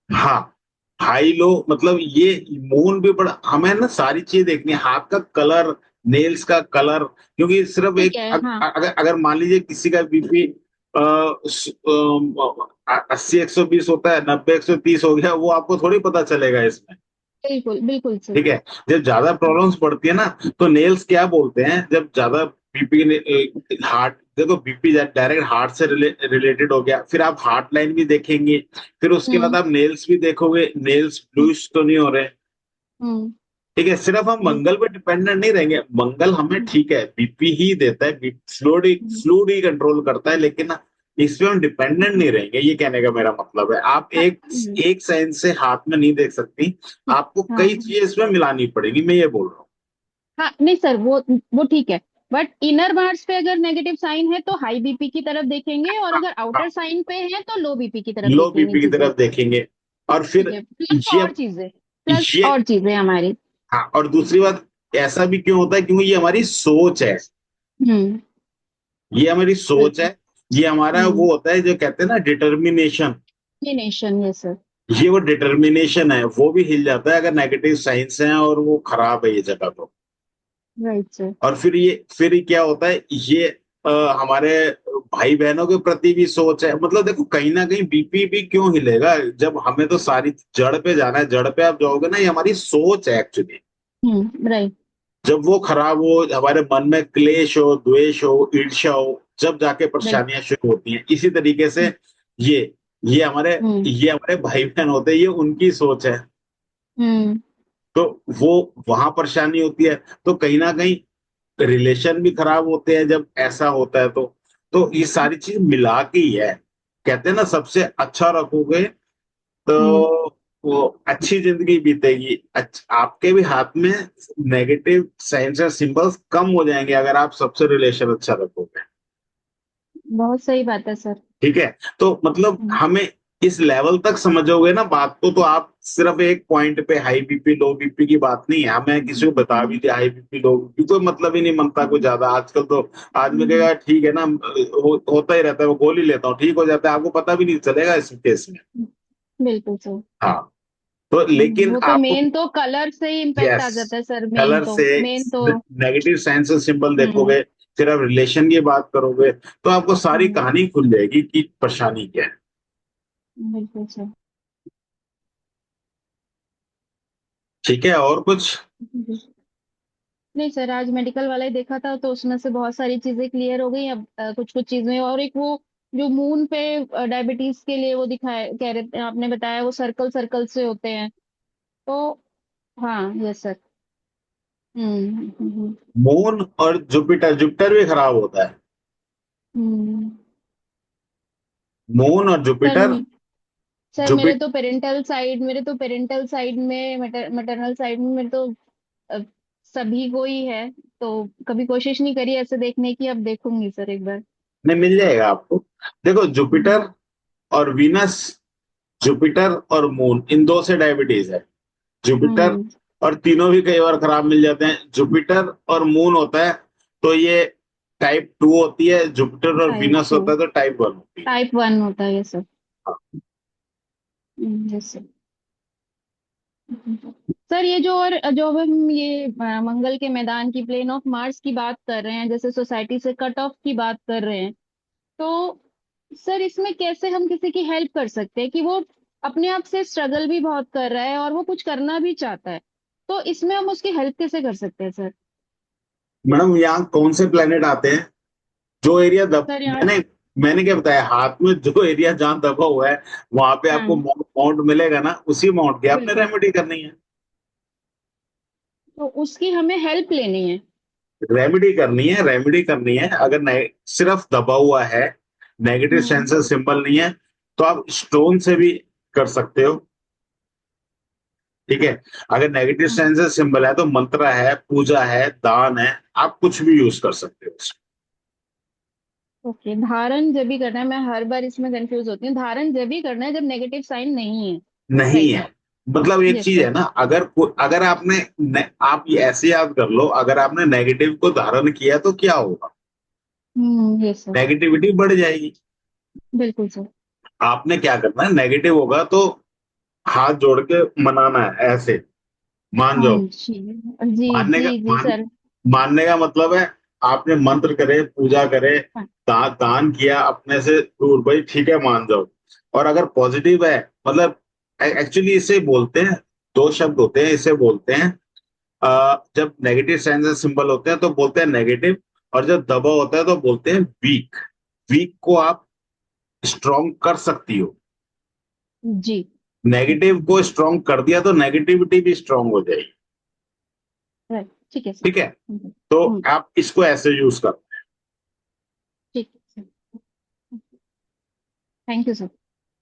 हाँ, हाई लो मतलब ये मून भी बड़ा, हमें ना सारी चीज देखनी है, हाथ का कलर, नेल्स का कलर। क्योंकि सिर्फ ठीक एक है हाँ। अगर अगर मान लीजिए किसी का बीपी 80 120 होता है, 90 130 हो गया, वो आपको थोड़ी पता चलेगा इसमें। बिल्कुल बिल्कुल सर। ठीक है। जब ज्यादा प्रॉब्लम्स बढ़ती है ना, तो नेल्स क्या बोलते हैं, जब ज्यादा बीपी, हार्ट, देखो बीपी डायरेक्ट हार्ट से रिलेटेड हो गया, फिर आप हार्ट लाइन भी देखेंगे, फिर उसके बाद हम्म। आप नेल्स भी देखोगे, नेल्स हम्म। ब्लूइश तो नहीं हो रहे। हम्म। ठीक है। सिर्फ हम जी। मंगल पे डिपेंडेंट नहीं रहेंगे, मंगल हमें ठीक है बीपी ही देता है, फ्लूइड हम्म। फ्लूइड ही कंट्रोल करता है, लेकिन इस पे हम डिपेंडेंट नहीं रहेंगे, ये कहने का मेरा मतलब है। आप हाँ। एक एक साइंस से हाथ में नहीं देख सकती, आपको कई हाँ। चीजें इसमें मिलानी पड़ेगी, मैं ये बोल रहा हूँ। हाँ नहीं सर, वो ठीक है, बट इनर मार्स पे अगर नेगेटिव साइन है तो हाई बीपी की तरफ देखेंगे, और हाँ अगर हाँ, आउटर साइन पे है तो लो बीपी की तरफ लो देखेंगे बीपी की चीजें। तरफ देखेंगे। और ठीक फिर है, प्लस ये और चीजें, प्लस ये और चीजें हमारी। हाँ, और दूसरी बात, ऐसा भी क्यों होता है, क्योंकि ये हमारी सोच है, हम्म। ये हमारी सोच है, बिल्कुल। ये हमारा हम्म। वो होता है जो कहते हैं ना डिटर्मिनेशन। Nation, yes sir. ये वो डिटर्मिनेशन है, वो भी हिल जाता है अगर नेगेटिव साइंस है और वो खराब है ये जगह तो। Right sir. और फिर ये क्या होता है, ये हमारे भाई बहनों के प्रति भी सोच है। मतलब देखो, कहीं ना कहीं बीपी भी क्यों हिलेगा, जब हमें तो सारी जड़ पे जाना है, जड़ पे आप जाओगे ना, ये हमारी सोच है एक्चुअली। राइट। जब वो खराब हो, हमारे मन में क्लेश हो, द्वेष हो, ईर्ष्या हो, जब जाके बिल्कुल। परेशानियां शुरू होती हैं। इसी तरीके से ये ये हमारे हम्म। ये हमारे भाई बहन होते हैं, ये उनकी सोच है, हम्म। तो वो वहां परेशानी होती है। तो कहीं ना कहीं रिलेशन भी खराब होते हैं जब ऐसा होता है तो ये सारी चीज मिला के ही है। कहते हैं ना, सबसे अच्छा रखोगे तो हम्म। वो अच्छी जिंदगी बीतेगी। आपके भी हाथ में नेगेटिव साइंस या सिंबल्स कम हो जाएंगे अगर आप सबसे रिलेशन अच्छा रखोगे। बहुत सही बात है सर। ठीक है। तो मतलब हम्म। हमें इस लेवल तक समझोगे ना बात को, तो आप सिर्फ एक पॉइंट पे हाई बीपी लो बीपी की बात नहीं है, हमें किसी को बता भी दिया हाई बीपी लो बीपी, कोई मतलब ही नहीं बनता कोई ज्यादा आजकल तो। आदमी कहेगा ठीक है ना, होता ही रहता है, वो गोली लेता हूँ ठीक हो जाता है, आपको पता भी नहीं चलेगा इस केस में। बिल्कुल सर। हाँ, तो लेकिन वो तो आपको, मेन तो कलर से ही इम्पैक्ट यस, आ जाता है सर, मेन कलर तो, से, मेन तो। नेगेटिव साइंस और सिंबल हम्म। देखोगे, फिर आप रिलेशन की बात करोगे, तो आपको सारी हम्म। कहानी खुल जाएगी कि परेशानी क्या है। बिल्कुल सर। ठीक है, और कुछ? नहीं सर, आज मेडिकल वाला ही देखा था तो उसमें से बहुत सारी चीजें क्लियर हो गई। अब कुछ कुछ चीजें, और एक वो जो मून पे डायबिटीज के लिए वो दिखाए कह रहे थे, आपने बताया वो सर्कल सर्कल से होते हैं। तो हाँ, यस सर। हम्म। मून और जुपिटर, जुपिटर भी खराब होता है। हम्म। मून और सर जुपिटर, सर जुपिटर मेरे तो पेरेंटल साइड में, मैटरनल साइड में मेरे तो अ, सभी को ही है। तो कभी कोशिश नहीं करी ऐसे देखने की, अब देखूंगी सर एक बार। में मिल जाएगा आपको। देखो हम्म। जुपिटर और वीनस, जुपिटर और मून, इन दो से डायबिटीज है। जुपिटर हम्म। और तीनों भी कई बार खराब मिल जाते हैं। जुपिटर और मून होता है तो ये टाइप 2 होती है, जुपिटर और टाइप वीनस 2, होता है तो टाइप 1 होती है। टाइप 1 होता है ये सर। Yes sir. सर ये जो, और जो अब हम ये मंगल के मैदान की, प्लेन ऑफ मार्स की बात कर रहे हैं, जैसे सोसाइटी से कट ऑफ की बात कर रहे हैं, तो सर इसमें कैसे हम किसी की हेल्प कर सकते हैं कि वो अपने आप से स्ट्रगल भी बहुत कर रहा है और वो कुछ करना भी चाहता है, तो इसमें हम उसकी हेल्प कैसे कर सकते हैं सर? मैडम यहाँ कौन से प्लेनेट आते हैं? जो एरिया सर यहाँ, मैंने मैंने क्या बताया, हाथ में जो एरिया जहां दबा हुआ है वहां पे आपको हाँ माउंट मिलेगा ना, उसी माउंट की आपने बिल्कुल, रेमेडी करनी है। तो उसकी हमें हेल्प लेनी है। रेमेडी करनी है, रेमेडी करनी है। अगर सिर्फ दबा हुआ है, नेगेटिव हम्म। सेंसर सिंबल नहीं है, तो आप स्टोन से भी कर सकते हो। ठीक है। अगर नेगेटिव हाँ, सेंसर सिंबल है तो मंत्र है, पूजा है, दान है, आप कुछ भी यूज कर सकते हो। ओके, धारण जब भी करना है, मैं हर बार इसमें कंफ्यूज होती हूँ, धारण जब भी करना है जब नेगेटिव साइन नहीं है। नहीं राइट। है, मतलब एक यस चीज सर। है ना, अगर आपने आप ये ऐसे याद कर लो, अगर आपने नेगेटिव को धारण किया तो क्या होगा? Yes sir. नेगेटिविटी बढ़ जाएगी। बिल्कुल सर। आपने क्या करना है, नेगेटिव होगा तो हाथ जोड़ के मनाना है ऐसे, मान हाँ जाओ। जी जी मानने का जी जी सर। मानने का मतलब है आपने मंत्र करे, पूजा करे, हाँ। दान किया अपने से दूर, भाई ठीक है मान जाओ। और अगर पॉजिटिव है, मतलब एक्चुअली इसे बोलते हैं, दो शब्द होते हैं इसे बोलते हैं। जब नेगेटिव साइन सिंबल होते हैं तो बोलते हैं नेगेटिव, और जब दबा होता है तो बोलते हैं वीक। वीक को आप स्ट्रॉन्ग कर सकती हो, जी। नेगेटिव को स्ट्रॉन्ग कर दिया तो नेगेटिविटी भी स्ट्रॉन्ग हो जाएगी। राइट, ठीक है सर। ठीक है, तो हम्म, आप इसको ऐसे यूज कर। ठीक है सर। Thank you sir.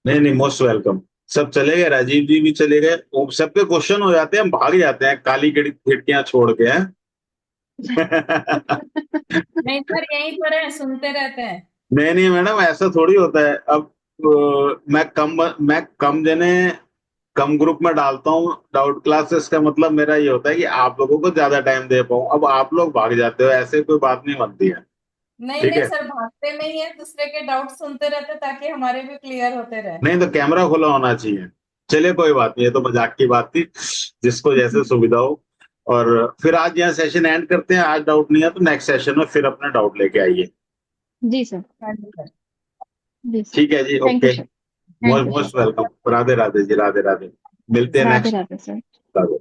नहीं नहीं, मोस्ट वेलकम। सब चले गए, राजीव जी भी चले गए, वो सबके क्वेश्चन हो जाते हैं, हम भाग जाते हैं काली खिड़कियां छोड़ के हैं। नहीं सर, यहीं पर है, सुनते रहते हैं। नहीं नहीं मैडम, ऐसा थोड़ी होता है। अब मैं कम जने कम ग्रुप में डालता हूँ डाउट क्लासेस का, मतलब मेरा ये होता है कि आप लोगों को ज्यादा टाइम दे पाऊँ। अब आप लोग भाग जाते हो, ऐसे कोई बात नहीं बनती है। नहीं ठीक नहीं है। सर, भागते नहीं है, दूसरे के डाउट सुनते रहते ताकि हमारे भी क्लियर होते रहे। नहीं तो कैमरा खुला होना चाहिए। चलिए कोई बात नहीं, ये तो मजाक की बात थी, जिसको जैसे सुविधा हो। और फिर आज यहाँ सेशन एंड करते हैं। आज डाउट नहीं है तो नेक्स्ट सेशन में फिर अपना डाउट लेके आइए। जी सर। हाँ जी सर। जी सर। ठीक है जी, thank you okay. Sir. Thank you sir. Most welcome. Radhe Radhe ji, Radhe Radhe. मिलते हैं राधे नेक्स्ट। राधे सर।